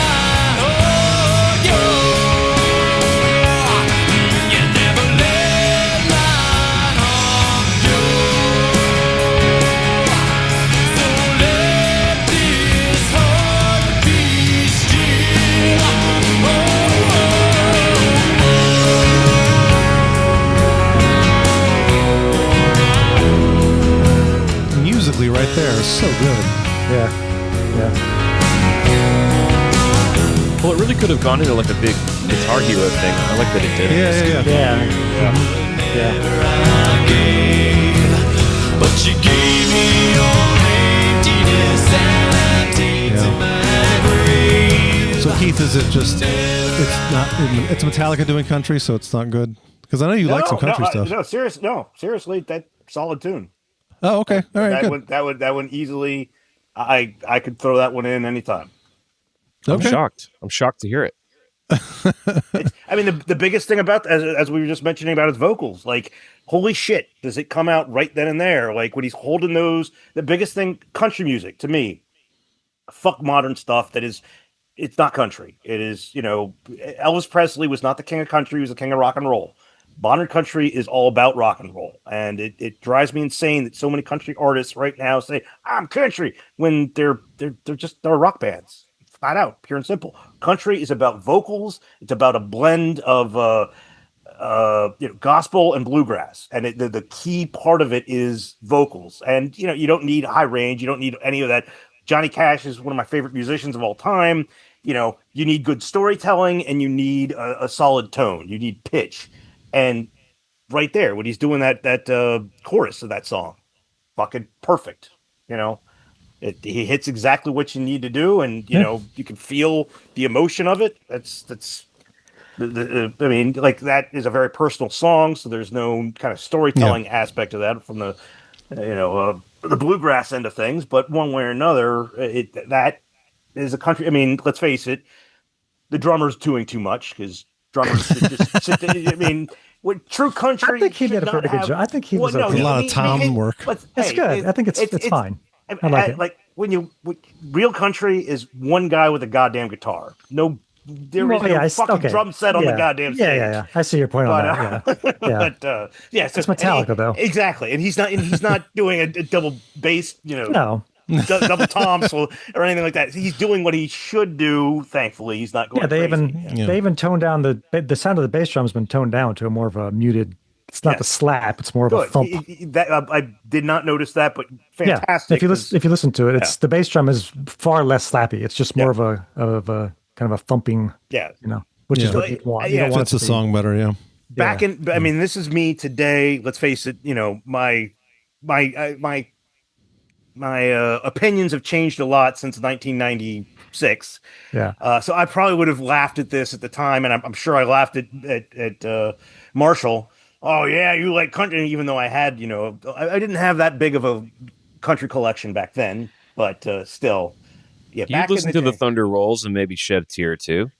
heart go. You never let my heart go. So let this heart be still. Musically, right there is so good. Yeah. Yeah. Well, it really could have gone into like a big Guitar Hero thing. I like that it did. Yeah. I gave, but you gave me your emptiness and I take to my grave. So Keith, is it just it's Metallica doing country, so it's not good? Because I know you like some country stuff. Seriously, that solid tune. Oh, okay. All right, good. That one easily. I could throw that one in anytime. Okay. I'm shocked to hear it. I mean, the biggest thing about, as we were just mentioning about his vocals, like, holy shit, does it come out right then and there? Like, when he's holding those, the biggest thing, country music to me, fuck modern stuff that is, it's not country. It is, Elvis Presley was not the king of country, he was the king of rock and roll. Modern country is all about rock and roll. And it drives me insane that so many country artists right now say, I'm country, when they're rock bands. Flat out, pure and simple. Country is about vocals. It's about a blend of gospel and bluegrass, and the key part of it is vocals. And you don't need high range. You don't need any of that. Johnny Cash is one of my favorite musicians of all time. You need good storytelling, and you need a solid tone. You need pitch, and right there, when he's doing that chorus of that song, fucking perfect. He hits exactly what you need to do, and you can feel the emotion of it. That's I mean, like, that is a very personal song, so there's no kind of storytelling aspect of that from the the bluegrass end of things. But one way or another, that is a country. I mean, let's face it, the drummer's doing too much, because drummers should just sit there. I mean, with true country, I think he did a pretty good job. I think he was okay. A lot of tom work. But, It's good. I think it's fine. I like it. Like, real country is one guy with a goddamn guitar. There is no fucking drum set on the goddamn stage. Yeah. I see your point on that. Yeah. So it's Metallica, though. Exactly, and he's not doing a double bass, No. double toms or anything like that. He's doing what he should do. Thankfully, he's not going. Yeah, they even toned down the sound of the bass drum's been toned down to a more of a muted. It's not the slap; it's more of a thump. I did not notice that, but fantastic. Yeah, if you listen to it, it's the bass drum is far less slappy. It's just more of a kind of a thumping. Yeah, which is what you want. Yeah, it fits the song better. Yeah. I mean, this is me today. Let's face it. My opinions have changed a lot since 1996. Yeah. So I probably would have laughed at this at the time, and I'm sure I laughed at Marshall. Oh yeah, you like country, even though I had, I didn't have that big of a country collection back then, but still, yeah. You listen to the Thunder Rolls and maybe shed a tear or two.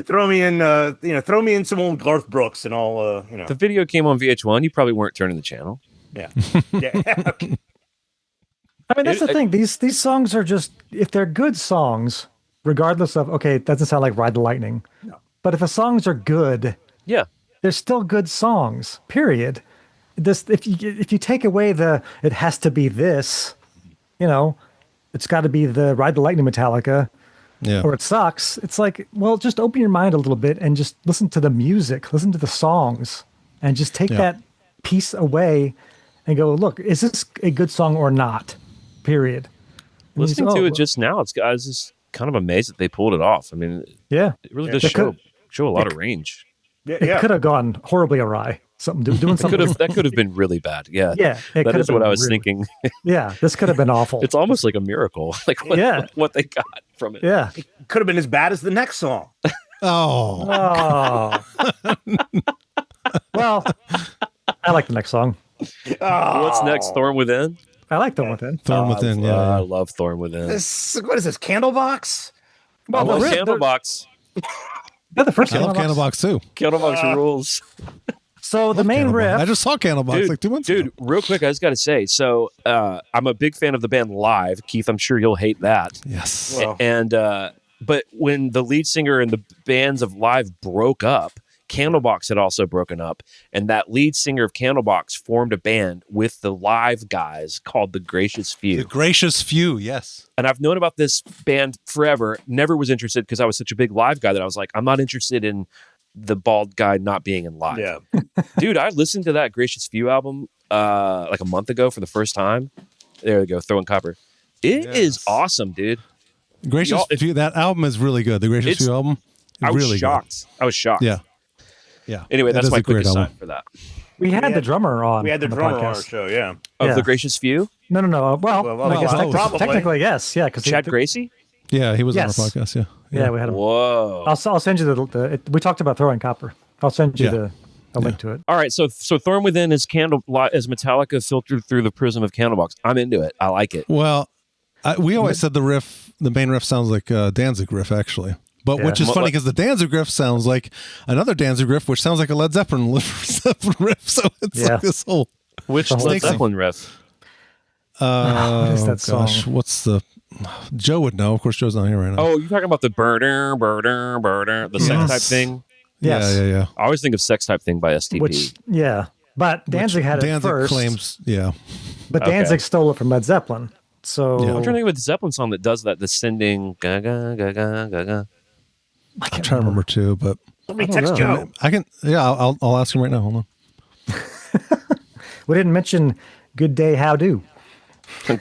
throw me in some old Garth Brooks and all. The video came on VH1. You probably weren't turning the channel. Yeah. Okay. I mean, that's the thing. These songs are just, if they're good songs, regardless of, okay, it doesn't sound like Ride the Lightning. No. But if the songs are good, they're still good songs. Period. If you take away it has to be this, it's got to be the Ride the Lightning Metallica, or it sucks. It's like, well, just open your mind a little bit and just listen to the music, listen to the songs, and just take that piece away and go, look, is this a good song or not? Period. Listening to it just now, I was just kind of amazed that they pulled it off. I mean, it really does show a lot of range. It could have gone horribly awry. Doing something that could have been really bad. Yeah, that is what I was thinking. Yeah, this could have been awful. It's almost like a miracle, like what they got from it. Yeah, it could have been as bad as the next song. Oh. Well, I like the next song. What's next? Thorn Within. I like Thorn Within. Thorn Within. I love Thorn Within. What is this? Candlebox? Well, Candlebox. The first I love Candlebox too. Candlebox rules. So the main riff. I just saw Candlebox like 2 months ago. Dude, real quick, I just got to say, so I'm a big fan of the band Live. Keith, I'm sure you'll hate that. Yes. Well. And but when the lead singer and the bands of Live broke up, Candlebox had also broken up, and that lead singer of Candlebox formed a band with the Live guys called The Gracious Few. The Gracious Few, yes. And I've known about this band forever. Never was interested because I was such a big Live guy that I was like, I'm not interested in the bald guy not being in Live. Yeah. Dude, I listened to that Gracious Few album like a month ago for the first time. There we go, Throwing Copper. It is awesome, dude. Gracious Few, that album is really good. The Gracious Few album. I was really shocked. Good. I was shocked. Yeah. Anyway, that's my quick aside album. for that. We had the drummer on. We had the drummer on our show, yeah. Of The Gracious Few? No. Well, I guess technically, yes. Yeah, because Chad Gracie? Yeah, he was on our podcast, Yeah, we had him. Whoa. I'll send you we talked about Throwing Copper. I'll send you a link to it. All right, so Thorn Within is Metallica filtered through the prism of Candlebox. I'm into it. I like it. Well, We always said the main riff sounds like Danzig riff, actually. But which is funny because the Danzig riff sounds like another Danzig riff, which sounds like a Led Zeppelin riff. So it's like this whole. Which Led Zeppelin riff? What is that song? What's the? Joe would know. Of course, Joe's not here right now. Oh, you're talking about the burner, the sex type thing? Yes. Yeah. I always think of Sex Type Thing by STP. But Danzig had it Danzig first. Claims, But Danzig stole it from Led Zeppelin. So I'm trying to think of a Zeppelin song that does that descending gaga gaga gaga. I'm trying to remember too, but Let me text Joe. I can. Yeah, I'll ask him right now. Hold on. We didn't mention "Good Day, How Do."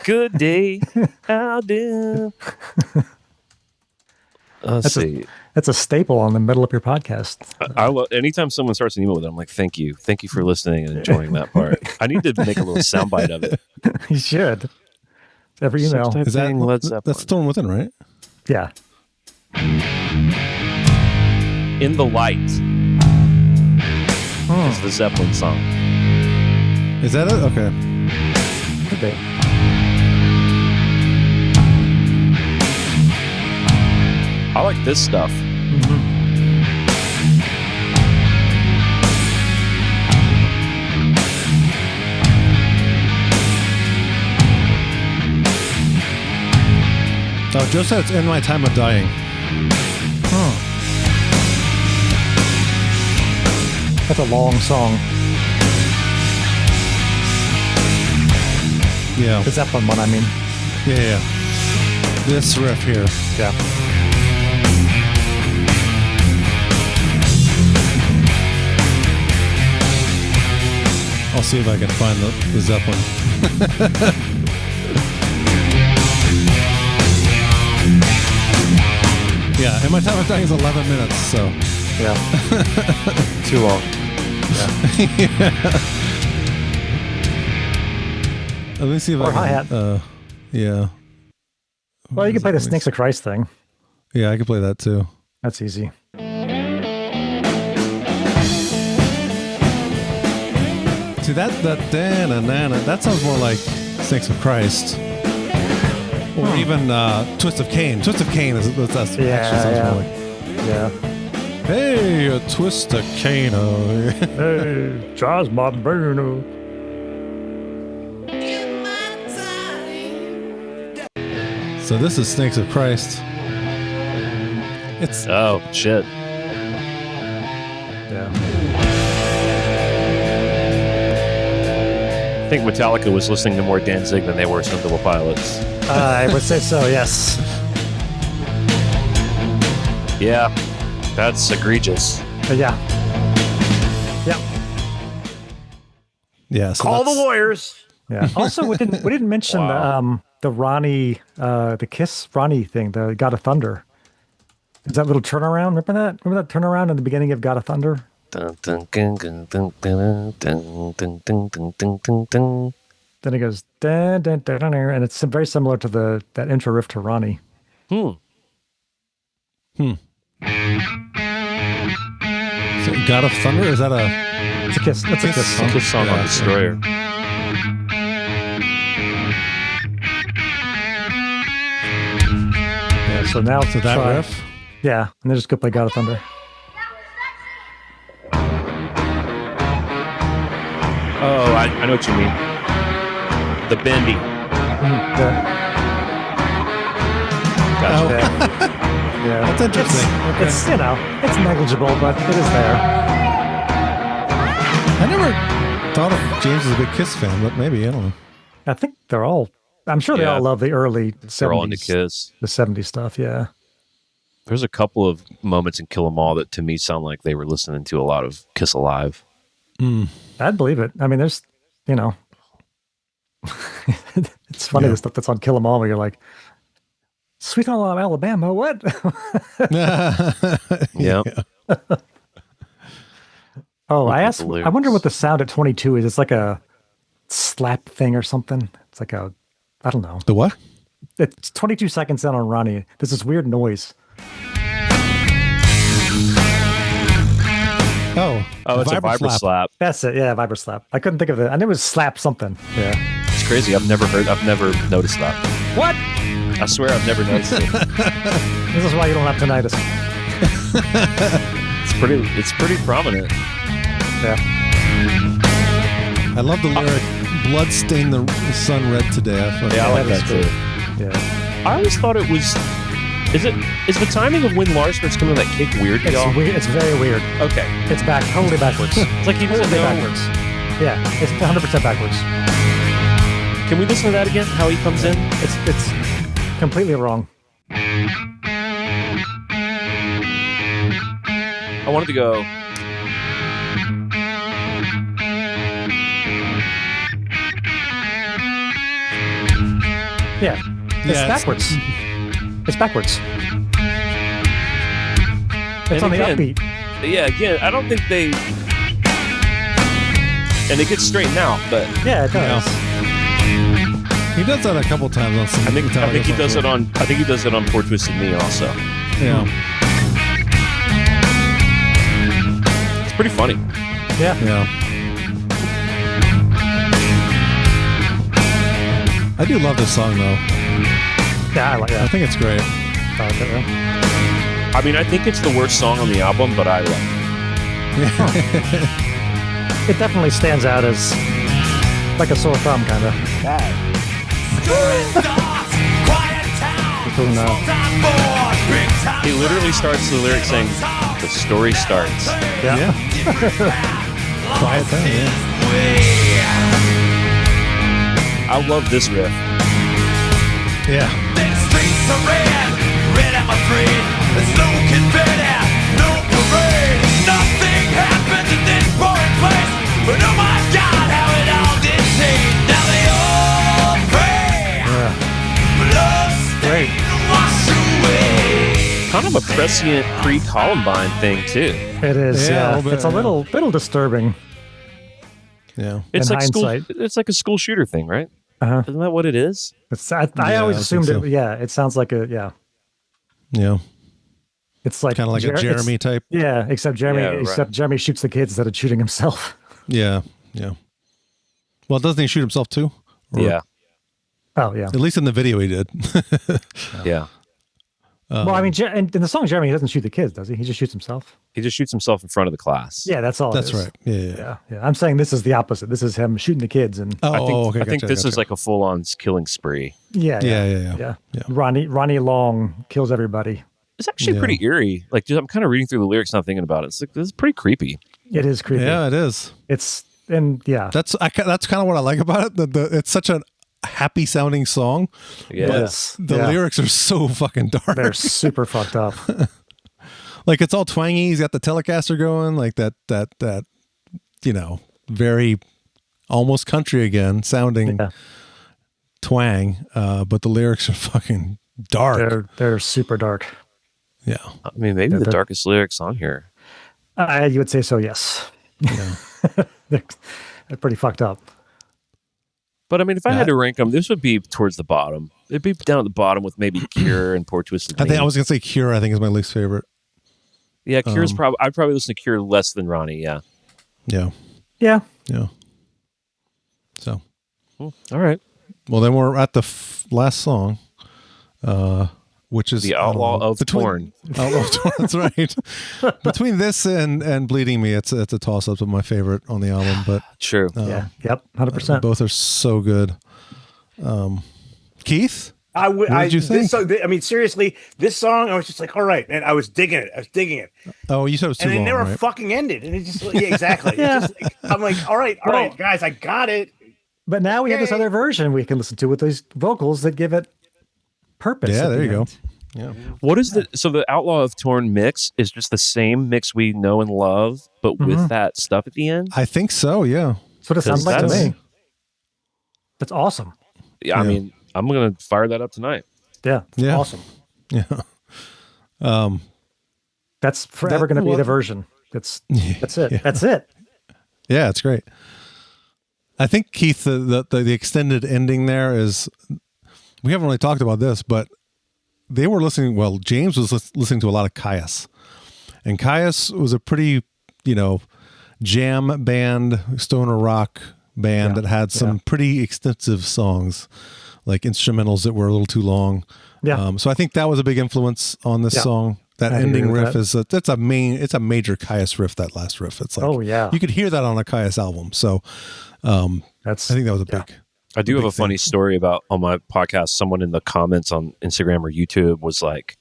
Good day, how do? Let's see. That's a staple on the middle of your podcast. I love anytime someone starts an email with it. I'm like, thank you for listening and enjoying that part. I need to make a little soundbite of it. You should. Every email. Sex Type Is that Thing, Led Zeppelin. that's Thorn Within, right? Yeah. In the Light is the Zeppelin song. Is that it? Okay. Could be. I like this stuff. Oh, Joe said it's In My Time of Dying. That's a long song. Yeah. The Zeppelin one, I mean. Yeah. This riff here. Yeah. I'll see if I can find the Zeppelin. Yeah, and my time of dying is 11 minutes, so. Yeah. Too long. Let me see if Or I can. hi-hat. Yeah. Well, you can play the Snakes of Christ thing. Yeah, I can play that too. That's easy. See that sounds more like Snakes of Christ, or even Twist of Cain. Twist of Cain that's actually sounds more like. Yeah. Hey, a twist of cane. Hey, Charles my Bruno. So this is Snakes of Christ. It's Oh shit. Yeah. I think Metallica was listening to more Danzig than they were Stone Temple Pilots. I would say so, yes. Yeah, that's egregious. Yeah. So Call the lawyers. Yeah. Also, we didn't mention the Ronnie, the Kiss Ronnie thing, the God of Thunder. Is that little turnaround? Remember that? Remember that turnaround in the beginning of God of Thunder? Dun, dun, dun, dun, dun, dun, dun, dun, dun, dun, dun, dun, dun. Then it goes dun, dun, dun, dun, dun, and it's very similar to that intro riff to Ronnie. So God of Thunder, is that a? It's a Kiss. That's a Kiss song. Kiss song on Destroyer. Yeah. So now So that try- riff? Yeah, and then just go play God of Thunder. Oh, I know what you mean. The bendy. Gotcha. Yeah. That's interesting. Okay. It's it's negligible, but it is there. I never thought of James as a big Kiss fan, but maybe, I don't know. I think they're all. I'm sure they Yeah. all love the early 70s. They're all into Kiss. The 70s stuff, yeah. There's a couple of moments in Kill 'Em All that to me sound like they were listening to a lot of Kiss Alive. I'd believe it. I mean, there's, it's funny the stuff that's on Kill 'Em All where you're like, Sweet Home Alabama, what? Yeah. Oh, I the wonder lyrics. what the sound at 22 is. It's like a slap thing or something. It's like I don't know. The what? It's 22 seconds in on Ronnie. There's this weird noise. Oh, Oh, it's a vibra slap. That's it. Yeah, vibra slap. I couldn't think of it. I knew it was slap something. Yeah. That's crazy. I've never noticed that. What? I swear I've never noticed it. This is why you don't have tinnitus. It's pretty prominent. Yeah. I love the lyric, blood stained the sun red today. Yeah, I like that that is too. cool. Yeah. I always thought it was. Is the timing of when Lars starts coming to that kick weird to y'all? It's weird. It's very weird. Okay. It's totally backwards. It's like he doesn't Totally know. backwards. Yeah, it's 100% backwards. Can we listen to that again? How he comes in? It's completely wrong. I wanted to go. Yeah. It's backwards. It's backwards. It's And on the again- upbeat. Yeah, again, I don't think they. And it gets straightened out, but Yeah, it does. He does that a couple times on some I think Metallica he does songs. it on. I think he does it on Poor Twisted Knee also. Yeah. It's pretty funny. Yeah. Yeah. I do love this song though. Yeah, I like I that. think it's great. I like it, yeah. I mean, I think it's the worst song on the album, but I love it. It definitely stands out as like a sore thumb, kind of. He literally starts the lyric saying, "The story starts." Yeah. Quiet time, yeah. I love this riff. Yeah. Great. Kind of a prescient pre-Columbine thing too. It is. Yeah, a Yeah. little bit, It's a little disturbing. Yeah. It's In like school. hindsight. It's like a school shooter thing, right? Uh-huh. Isn't that what it is? I Yeah, always I assumed think it. so. Yeah, it sounds like a yeah. Yeah. It's like Kind of like a it's- Jeremy type. Yeah, except Jeremy. Yeah, right. Except Jeremy shoots the kids instead of shooting himself. Yeah. Yeah. Well, doesn't he shoot himself too? Or- Yeah, Oh yeah. At least in the video he did. yeah. Well, I mean, in the song Jeremy, he doesn't shoot the kids, does he? He just shoots himself. He just shoots himself in front of the class. Yeah, that's all. it That's is. right. Yeah. Yeah. Yeah, yeah. I'm saying this is the opposite. This is him shooting the kids, and Oh, okay. I think gotcha, this is gotcha. like a full-on killing spree. yeah. Yeah. Ronnie Long kills everybody. It's actually Yeah. pretty eerie. Like, I'm kind of reading through the lyrics, not thinking about it. It's like this is pretty creepy. It is creepy. Yeah, it is. It's and yeah. That's kind of what I like about it. It's such a happy sounding song. Yeah. It But is. the Yeah. lyrics are so fucking dark. They're super fucked up. Like it's all twangy. He's got the Telecaster going, like that, very almost country again sounding Yeah. twang. But the lyrics are fucking dark. They're super dark. I mean, maybe the darkest lyrics on here. You would say so, yes. Yeah. They're pretty fucked up. But I mean, if I had to rank them, this would be towards the bottom. It'd be down at the bottom with maybe Cure and Poor Twisted I think Knee. I was gonna say Cure. I think is my least favorite. Yeah, Cure's probably. I'd probably listen to Cure less than Ronnie. Yeah. Yeah. Yeah. Yeah. So, All right. well, then we're at the last song, which is The Outlaw of Torn. Outlaw of Torn. That's right. Between this and Bleeding Me, it's a toss up of my favorite on the album, but True. Yeah. Yep. 100%. both are so good. Keith, what did you think? I mean, seriously, this song, I was just like, all right, and I was digging it. Oh, you said it was too And it long, never right? fucking ended. And it just, yeah, exactly. Yeah. It's just like, I'm like, all right, guys, I got it. But now we have this Yay. other version we can listen to with these vocals that give it purpose. Yeah, at there the you go. end. Yeah. What is the Outlaw of Torn mix is just the same mix we know and love, but with that stuff at the end? I think so. Yeah. That's what it sounds like to that's- me. That's awesome. Yeah, I Yeah. mean, I'm going to fire that up tonight. Yeah. It's Yeah. awesome. Yeah. That's forever going to be well- the version. That's it. Yeah. That's it. Yeah, it's great. I think Keith, the extended ending there is. We haven't really talked about this, but they were listening. Well, James was listening to a lot of Caius, and Caius was a pretty, jam band, stoner rock band that had some pretty extensive songs, like instrumentals that were a little too long. Yeah. So I think that was a big influence on this song. That I ending agree with riff that. it's a major Caius riff. That last riff, it's like, Oh, yeah. you could hear that on a Caius album. So I think that was a big. I do have a thing. funny story about on my podcast. Someone in the comments on Instagram or YouTube was like,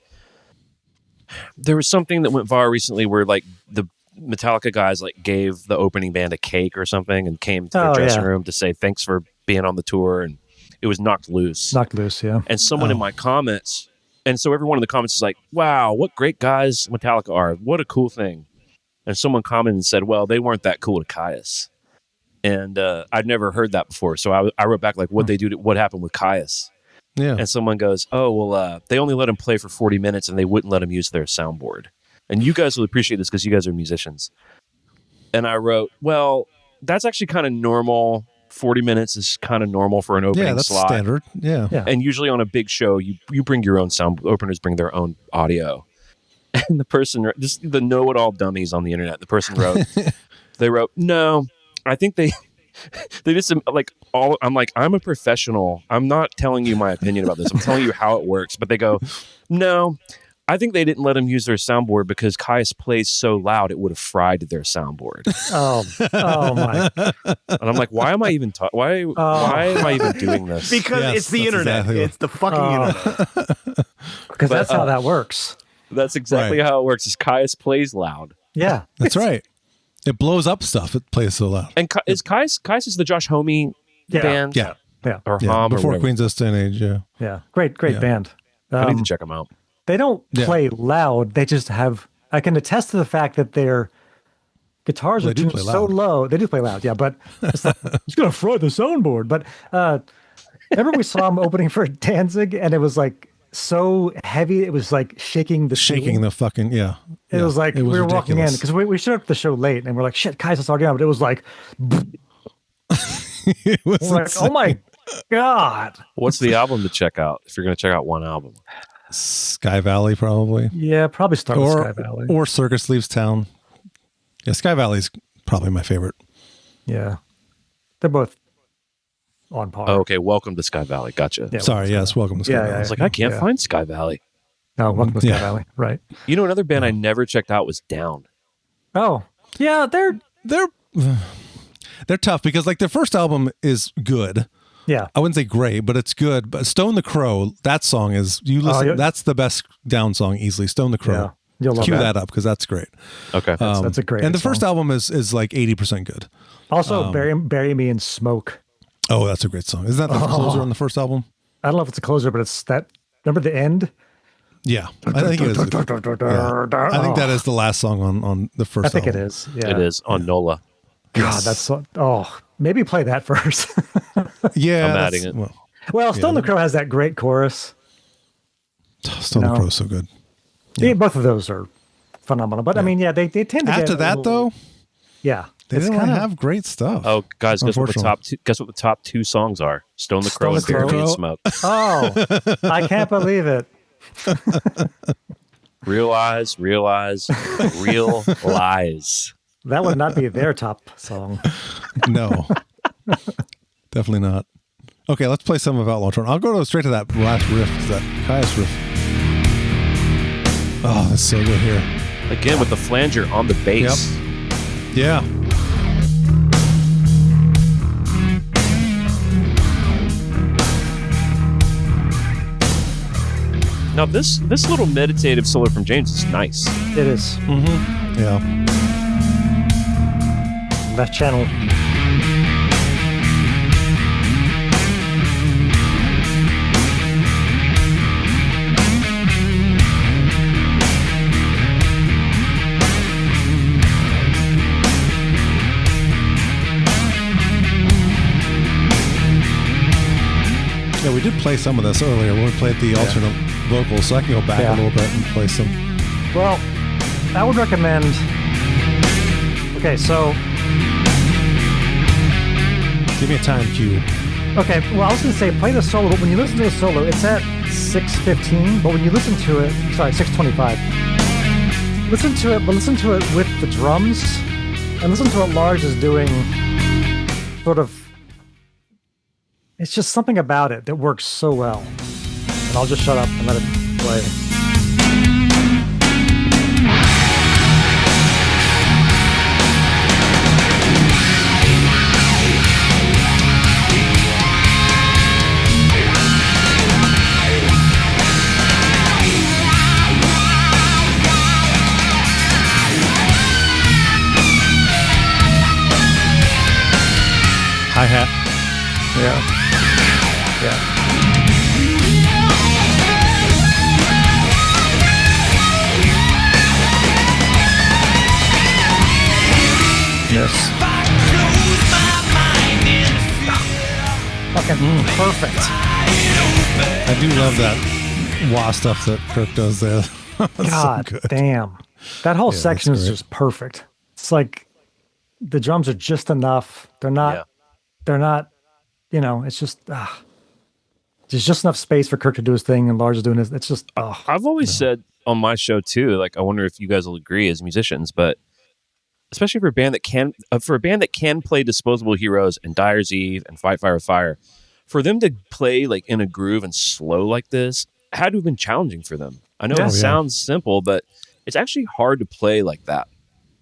there was something that went viral recently where like the Metallica guys like gave the opening band a cake or something and came to their dressing room to say thanks for being on the tour, and it was Knocked Loose. Knocked Loose, yeah. And someone in my comments, and so everyone in the comments is like, wow, what great guys Metallica are. What a cool thing. And someone commented and said, well, they weren't that cool to Caius. And I'd never heard that before. So I wrote back like, what happened with Caius? Yeah. And someone goes, oh, well, they only let him play for 40 minutes and they wouldn't let him use their soundboard. And you guys will appreciate this because you guys are musicians. And I wrote, well, that's actually kind of normal. 40 minutes is kind of normal for an opening that's slot. standard. Yeah. And usually on a big show, you bring your own sound. Openers bring their own audio. And the person, just the know-it-all dummies on the internet, the person wrote, they wrote, no, I think they just like all. I'm like, I'm a professional. I'm not telling you my opinion about this. I'm telling you how it works. But they go, no, I think they didn't let him use their soundboard because Caius plays so loud it would have fried their soundboard. Oh my! And I'm like, why am I even why am I even doing this? Because it's the internet. Exactly It's the fucking internet. Because that's how that works. That's exactly how it works. Is Caius plays loud. Yeah, That's right. It blows up stuff. It plays so loud. And is Caius is the Josh Homme band? Yeah. Or Yeah. Hom or Before whatever. Queens of the Stone Age. Yeah. yeah. Great band. I need to check them out. They don't Yeah. play loud. They just have. I can attest to the fact that their guitars are do tuned play so loud. low. They do play loud, yeah. But it's, like, it's gonna fry the soundboard. But remember we saw them opening for Danzig, and it was like so heavy. It was like shaking the ceiling. The fucking, yeah. It was like we were walking in ridiculous. because we showed up to the show late, and we're like, "Shit, Kai's already on." But it was like, It was we're like, "Oh my god!" What's the album to check out if you're going to check out one album? Sky Valley, probably. Yeah, probably start with Or, Sky Valley. or Circus Leaves Town. Yeah, Sky Valley's probably my favorite. Yeah, they're both on par. Oh, okay. Welcome to Sky Valley. Gotcha. Yeah, Sorry, yes, welcome to Sky Yeah, Valley. I was like, I can't find Sky Valley. No, welcome to Sky Yeah. Valley. Right. You know, another band I never checked out was Down. Oh, yeah, They're tough because like their first album is good. yeah. I wouldn't say great, but it's good. But Stone the Crow, that song is you listen. yeah. That's the best Down song easily. Stone the Crow. Yeah, you'll love Cue that. that up because that's great. Okay. That's a great And the song. first album is like 80% good. Also, bury Me in Smoke. Oh, that's a great song. Isn't that the closer on the first album? I don't know if it's a closer, but it's that. Remember the end? Yeah, I think it is. Yeah. I think that is the last song on the first. I think it album. is. Yeah. It is on NOLA. God, that's so. Oh, maybe play that first. Yeah, I'm that's- adding it. Well, Stone the Crow has that great chorus. Stone the Crow's so good. Yeah, both of those are phenomenal. But I mean, yeah, they tend to get After a that, little- though, yeah, they it's didn't really kind of- have great stuff. Oh, guys, guess what the Unfortunately. top two songs are? Stone the Crow Stone and the Bury Me in Crow. Smoke. Oh, I can't believe it. Realize, real lies. That would not be their top song. No, definitely not. Okay, let's play some of Outlaw Torn. I'll go straight to that last riff, that Caius riff. Oh, that's so good here. Again, with the flanger on the bass. Yeah. Now, this little meditative solo from James is nice. It is. Yeah. Left channel. Yeah, we did play some of this earlier when we played the alternate vocals, so I can go back a little bit and play some. Well, I would recommend. Okay, so Give me a time cue. okay. Well, I was going to say play the solo, but when you listen to the solo, it's at 6:15. But when you listen to it, sorry, 6:25. Listen to it, but listen to it with the drums, and listen to what Lars is doing, sort of It's just something about it that works so well. And I'll just shut up and let it play. Hi-hat. Yeah. Yeah. Yes. Fucking perfect. I do love that wah stuff that Kirk does there. That's God so good. damn. That whole Yeah, section that's is great. just perfect. It's like the drums are just enough. They're not, it's just, there's just enough space for Kirk to do his thing and Lars is doing his, it's just, I've always said on my show too, like I wonder if you guys will agree as musicians, but especially for a band that can play Disposable Heroes and Dyer's Eve and Fight Fire with Fire, for them to play like in a groove and slow like this had to have been challenging for them. I know Yeah. it sounds simple, but it's actually hard to play like that,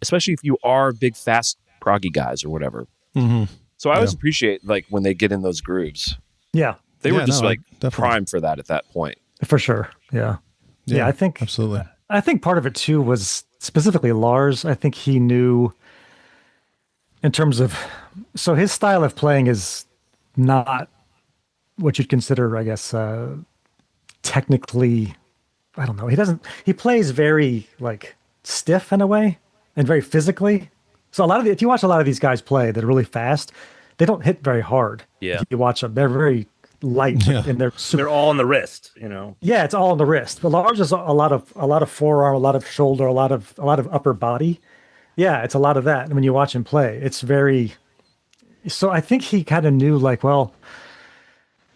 especially if you are big fast proggy guys or whatever. Mm-hmm. So I always appreciate like when they get in those grooves. yeah, They were just like definitely. primed for that at that point. for sure. Yeah. Yeah. I think, absolutely. I think part of it too was specifically Lars. I think he knew in terms of, so his style of playing is not what you'd consider, I guess, technically, I don't know. He plays very like stiff in a way and very physically. So if you watch a lot of these guys play that are really fast, they don't hit very hard. Yeah. If you watch them, they're very light and they're super. They're all on the wrist, you know. Yeah, it's all on the wrist. But Lars is a lot of forearm, a lot of shoulder, a lot of upper body. Yeah, it's a lot of that. And when you watch him play, it's very. So I think he kind of knew, like, well,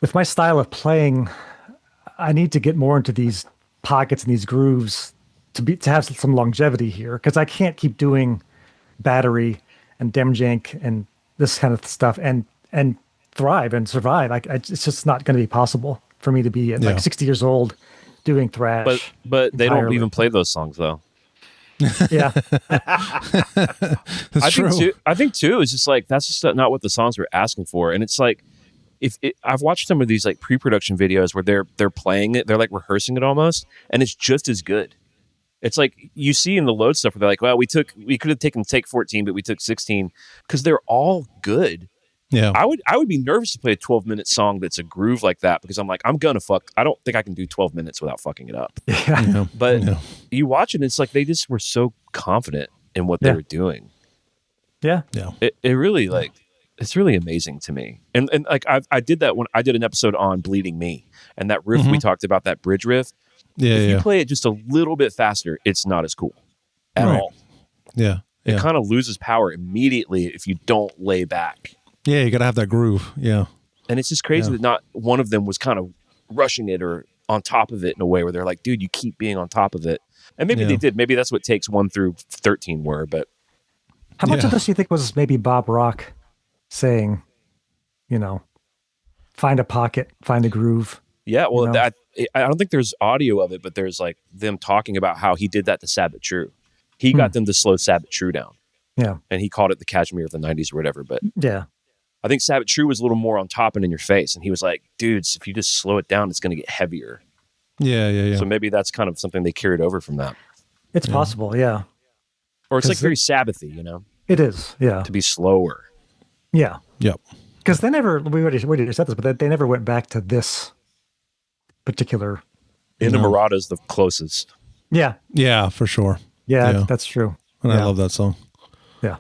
with my style of playing, I need to get more into these pockets and these grooves to have some longevity here, because I can't keep doing battery and demjank and this kind of stuff and thrive and survive. It's just not going to be possible for me to be at like 60 years old doing thrash. But they don't entirely. even play those songs though. Yeah. I think too, it's just like that's just not what the songs were asking for. And it's like I've watched some of these like pre-production videos where they're playing it, they're like rehearsing it almost, and it's just as good. It's like you see in the load stuff where they're like, well, we could have taken take 14, but we took 16, because they're all good. Yeah. I would be nervous to play a 12-minute song that's a groove like that, because I'm like, I don't think I can do 12 minutes without fucking it up. Yeah. But you watch it, and it's like they just were so confident in what they were doing. Yeah. Yeah. It really like it's really amazing to me. And like I did that when I did an episode on Bleeding Me, and that riff we talked about, that bridge riff. Yeah. If you play it just a little bit faster, it's not as cool at all. Yeah. It kind of loses power immediately if you don't lay back. Yeah, you got to have that groove. Yeah. And it's just crazy that not one of them was kind of rushing it or on top of it in a way where they're like, dude, you keep being on top of it. And maybe they did. Maybe that's what takes 1 through 13 were. But how much of this do you think was maybe Bob Rock saying, find a pocket, find a groove? yeah, well, I don't think there's audio of it, but there's like them talking about how he did that to Sabbath True. He got them to slow Sabbath True down. Yeah. And he called it the Kashmir of the 90s or whatever. But yeah, I think Sabbath True was a little more on top and in your face. And he was like, dudes, if you just slow it down, it's going to get heavier. Yeah. So maybe that's kind of something they carried over from that. it's possible. Yeah. Or it's like very Sabbathy, It is. Yeah. to be slower. Yeah. Yep. Because we already said this, but they never went back to this particular. Inamorata's the closest. Yeah. Yeah, for sure. Yeah, that's true. And yeah. I love that song. Yeah.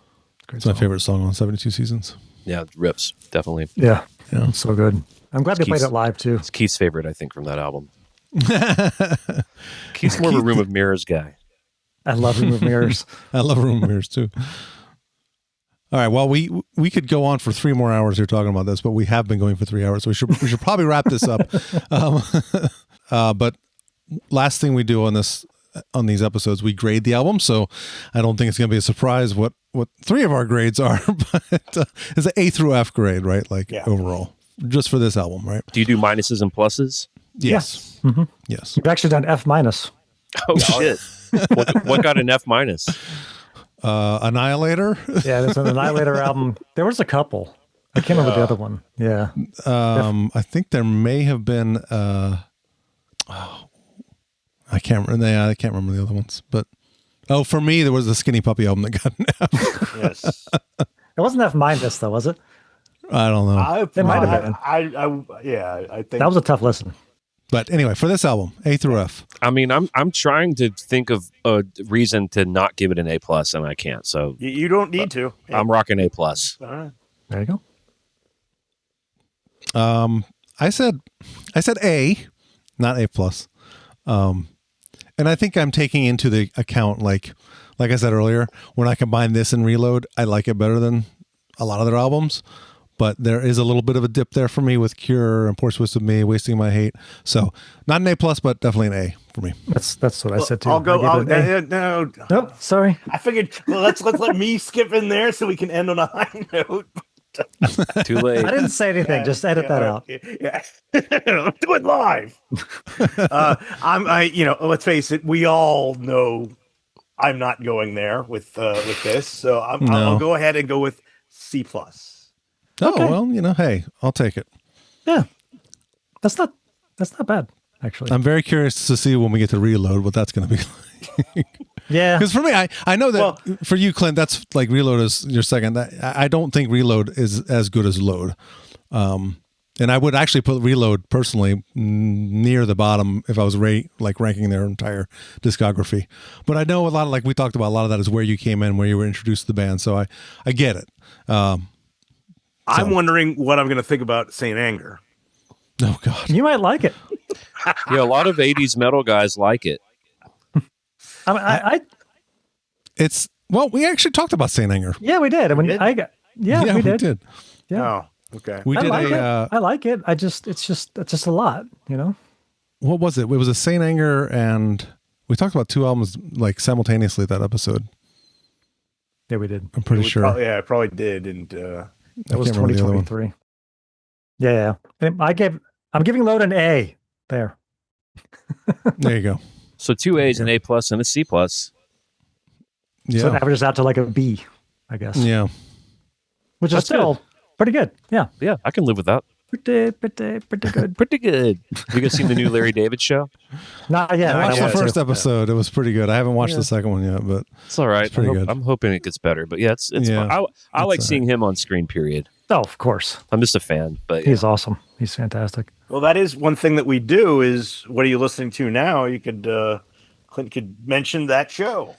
It's my favorite song on 72 Seasons. Yeah, rips, definitely. Yeah. Yeah. It's so good. I'm glad they played it live too. It's Keith's favorite, I think, from that album. Keith's more of a Room of Mirrors guy. I love Room of Mirrors. I love Room of Mirrors too. All right. Well, we could go on for 3 more hours here talking about this, but we have been going for 3 hours, so we should probably wrap this up. But last thing we do on these episodes, we grade the album. So I don't think it's going to be a surprise what 3 of our grades are, but it's an A through F grade, right? Like overall just for this album, right? Do you do minuses and pluses? Yes. Mm-hmm. Yes. You've actually done F minus. Oh shit! what got an F minus? Annihilator. Yeah, there's an Annihilator album. There was a couple. I can't remember the other one. Yeah. I think there may have been. I can't remember. Yeah, I can't remember the other ones. But for me, there was the Skinny Puppy album that got an F. Yes. It wasn't F minus though, was it? I don't know. It might have been. I think That was a tough listen. But anyway, for this album, A through F. I mean, I'm trying to think of a reason to not give it an A plus, and I can't. So you don't need to. I'm rocking A plus. All right. There you go. I said A, not A plus. And I think I'm taking into the account, like I said earlier, when I combine this and Reload, I like it better than a lot of their albums. But there is a little bit of a dip there for me with Cure and Poor Swiss of Me, Wasting My Hate. So not an A plus, but definitely an A for me. That's what I said too. I'll go. I gave it an A. No. Nope, sorry. I figured. Well, let's let me skip in there so we can end on a high note. Too late. I didn't say anything. Just edit that out. Yeah. Do it live. Let's face it. We all know I'm not going there with this. So I'll go ahead and go with C plus. Oh, Okay. well, hey, I'll take it. Yeah. That's not bad, actually. I'm very curious to see when we get to Reload what that's going to be like. Yeah. Because for me, I know that for you, Clint, that's like Reload is your second. I don't think Reload is as good as Load. And I would actually put Reload personally near the bottom if I was ranking their entire discography. But I know a lot of, like we talked about, a lot of that is where you came in, where you were introduced to the band. So I get it. I'm wondering what I'm going to think about Saint Anger. Oh God, You might like it. Yeah, a lot of '80s metal guys like it. it's we actually talked about Saint Anger. Yeah, we did. We did. Oh, okay. We did I like it. It's just a lot, What was it? It was a Saint Anger, and we talked about two albums like simultaneously that episode. Yeah, we did. I'm pretty sure. I probably did, and That was can't remember the other one. 2023. Yeah. And I'm giving Load an A there. There you go. So 2 A's, an A plus, and a C plus. Yeah. So it averages out to like a B, I guess. Yeah. Which is That's still pretty good. Yeah. Yeah, I can live with that. Pretty good. Pretty good. Have you guys seen the new Larry David show? Not yet. I watched I the want first to. episode. It was pretty good. I haven't watched the second one yet, but It's all right. It's pretty good. I'm hoping it gets better. But yeah, it's Yeah. fun. I like It's seeing him on screen, period. Oh, of course. I'm just a fan. But yeah. He's awesome. He's fantastic. well, that is one thing that we do. Is what are you listening to now? You could Clint could mention that show.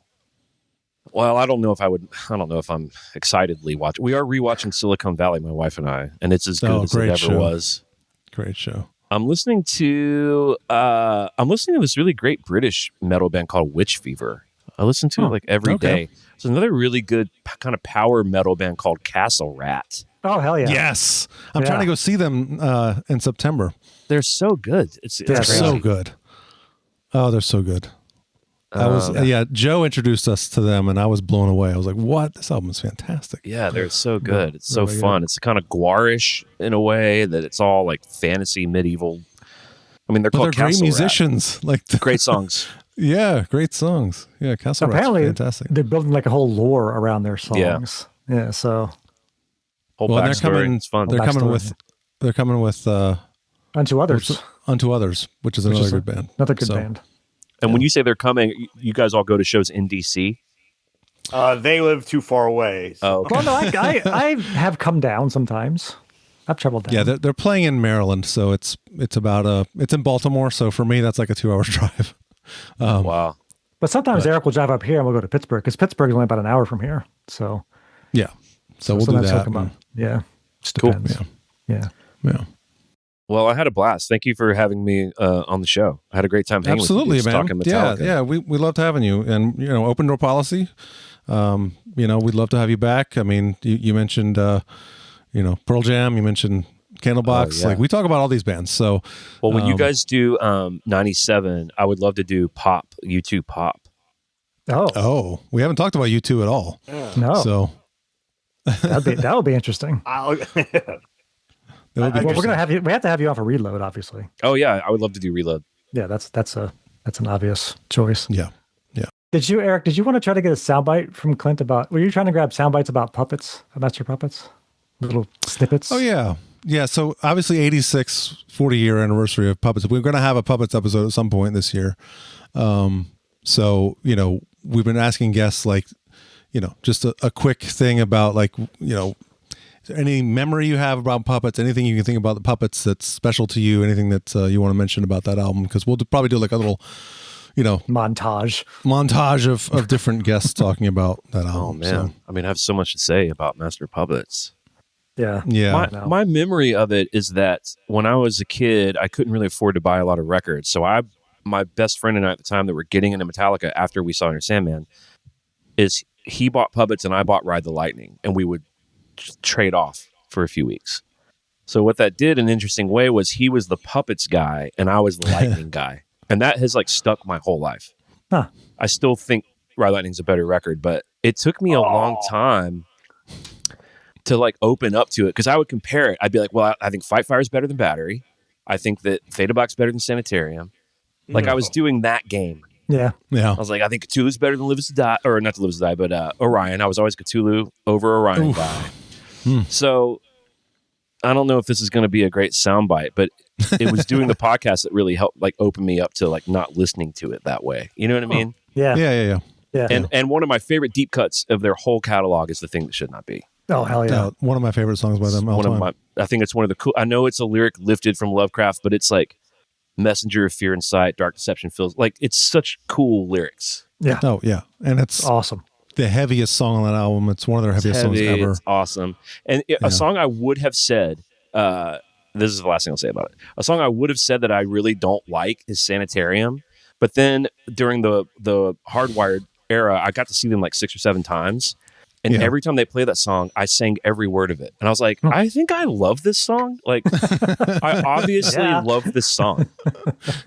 Well, I don't know if I'm excitedly watching. We are rewatching Silicon Valley, my wife and I, and it's as good as it great ever show. was. great show. I'm listening to this really great British metal band called Witch Fever. I listen to it like every day. It's another really good kind of power metal band called Castle Rat. Oh, hell yeah. Yes. I'm trying to go see them in September. They're so good. They're crazy. so good. Oh, they're so good. Joe introduced us to them, and I was blown away. I was like, "What? This album is fantastic." Yeah, they're so good. It's so really fun. good. It's kind of gouarish in a way that it's all like fantasy, medieval. I mean, they're But called they're great Castle Rat. musicians. Great songs. Yeah, great songs. Yeah, Castle Rat's Apparently, fantastic. they're building like a whole lore around their songs. Yeah. So Whole Well, and backstory. It's fun. They're coming Backstory. with unto others. Unto Others, which is another good band. Another good So, band. And when you say they're coming, you guys all go to shows in DC? They live too far away. So. Oh, okay. Well, no, I have come down sometimes. I've traveled down. Yeah, they're playing in Maryland, so it's about it's in Baltimore. So for me, that's like a 2-hour drive. Wow. But sometimes Eric will drive up here and we'll go to Pittsburgh because Pittsburgh is only about an hour from here. So Yeah, so we'll do sometimes he'll that. come up. Yeah. Just Cool. depends. Yeah. Yeah. Well, I had a blast. Thank you for having me on the show. I had a great time hanging Absolutely, with you. man. Talking Metallica. Yeah, we loved having you, and open door policy. We'd love to have you back. I mean, you mentioned Pearl Jam. You mentioned Candlebox. yeah. Like we talk about all these bands. So, Well, when you guys do 97, I would love to do pop, U2 pop. Oh, we haven't talked about U2 at all. no. So that would be interesting. That would be Well, we're interesting. gonna have you. We have to have you on for Reload, obviously. Oh yeah, I would love to do Reload. Yeah, that's an obvious choice. Yeah. Did you, Eric? Did you want to try to get a soundbite from Clint about? Were you trying to grab soundbites about puppets, Master Puppets, little snippets? Oh yeah. Yeah, so obviously 86 40 year anniversary of Puppets. We're going to have a Puppets episode at some point this year. So, we've been asking guests like, just a quick thing about like, is there any memory you have about Puppets, anything you can think about the Puppets that's special to you, anything that you want to mention about that album? Because we'll probably do like a little, montage of different guests talking about that album. Oh man, So, I mean, I have so much to say about Master Puppets. Yeah. yeah. My memory of it is that when I was a kid, I couldn't really afford to buy a lot of records. So my best friend and I at the time that were getting into Metallica after we saw Enter Sandman, is he bought Puppets and I bought Ride the Lightning, and we would just trade off for a few weeks. So what that did in an interesting way was he was the Puppets guy and I was the Lightning guy. And that has like stuck my whole life. Huh. I still think Ride the Lightning's a better record, but it took me a long time to like open up to it, because I would compare it. I'd be like, well, I think Fight Fire is better than Battery. I think that Fade to Black's better than Sanitarium. Like I was doing that game. Yeah. Yeah. I was like, I think Cthulhu's better than Live As to Die, or not to Live As to Die, but Orion. I was always Cthulhu over Orion guy. So I don't know if this is going to be a great soundbite, but it was doing the podcast that really helped like open me up to like not listening to it that way. You know what I mean? Yeah. Yeah. And one of my favorite deep cuts of their whole catalog is The Thing That Should Not Be. Oh hell yeah. One of my favorite songs by them. I think it's one of the cool. I know it's a lyric lifted from Lovecraft, but it's like Messenger of Fear and Sight, Dark Deception feels like it's such cool lyrics. Yeah. Oh yeah, and it's Awesome. the heaviest song on that album. It's one of their heaviest songs ever. It's awesome. And a song I would have said, this is the last thing I'll say about it. A song I would have said that I really don't like is Sanitarium. But then during the Hardwired era, I got to see them like 6 or 7 times. And every time they play that song, I sang every word of it. And I was like, I think I love this song. Like, I obviously love this song.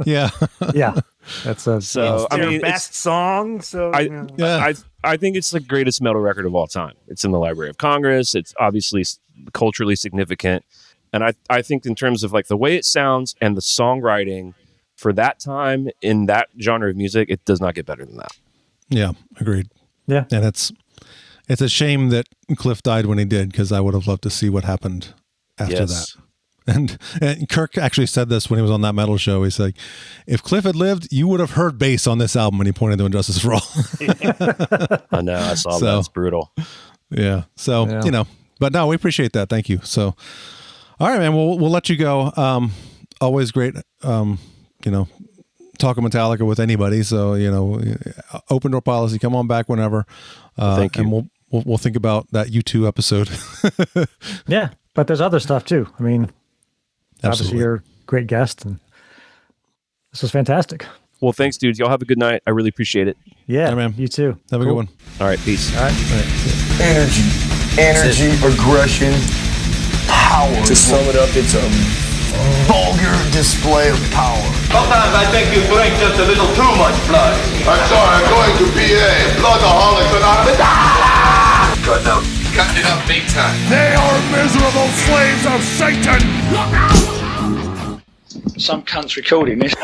Yeah. Yeah. That's a So, I mean, best song. So I think it's the greatest metal record of all time. It's in the Library of Congress. It's obviously culturally significant. And I think in terms of like the way it sounds and the songwriting for that time in that genre of music, it does not get better than that. Yeah. Agreed. Yeah. And it's a shame that Cliff died when he did, because I would have loved to see what happened after that. And Kirk actually said this when he was on that metal show. He's like, if Cliff had lived, you would have heard bass on this album. And he pointed to Injustice for All. I know. I saw that. It's brutal. Yeah. So, but no, we appreciate that. Thank you. So, all right, man, we'll let you go. Always great, talking Metallica with anybody. So, open door policy, come on back whenever. Thank you. And we'll think about that U2 episode. Yeah. But there's other stuff too. I mean, obviously you're a great guest, and this was fantastic. Well, thanks, dude. Y'all have a good night. I really appreciate it. Yeah, man. You too. Have a good one. All right, peace. All right. Energy, aggression, power. To sum it up, it's a vulgar display of power. Sometimes I think you drink just a little too much blood. I'm sorry, I'm going to BA. Bloodaholics Anonymous. Cutting it up big time. They are miserable slaves of Satan. Some cunt's recording this.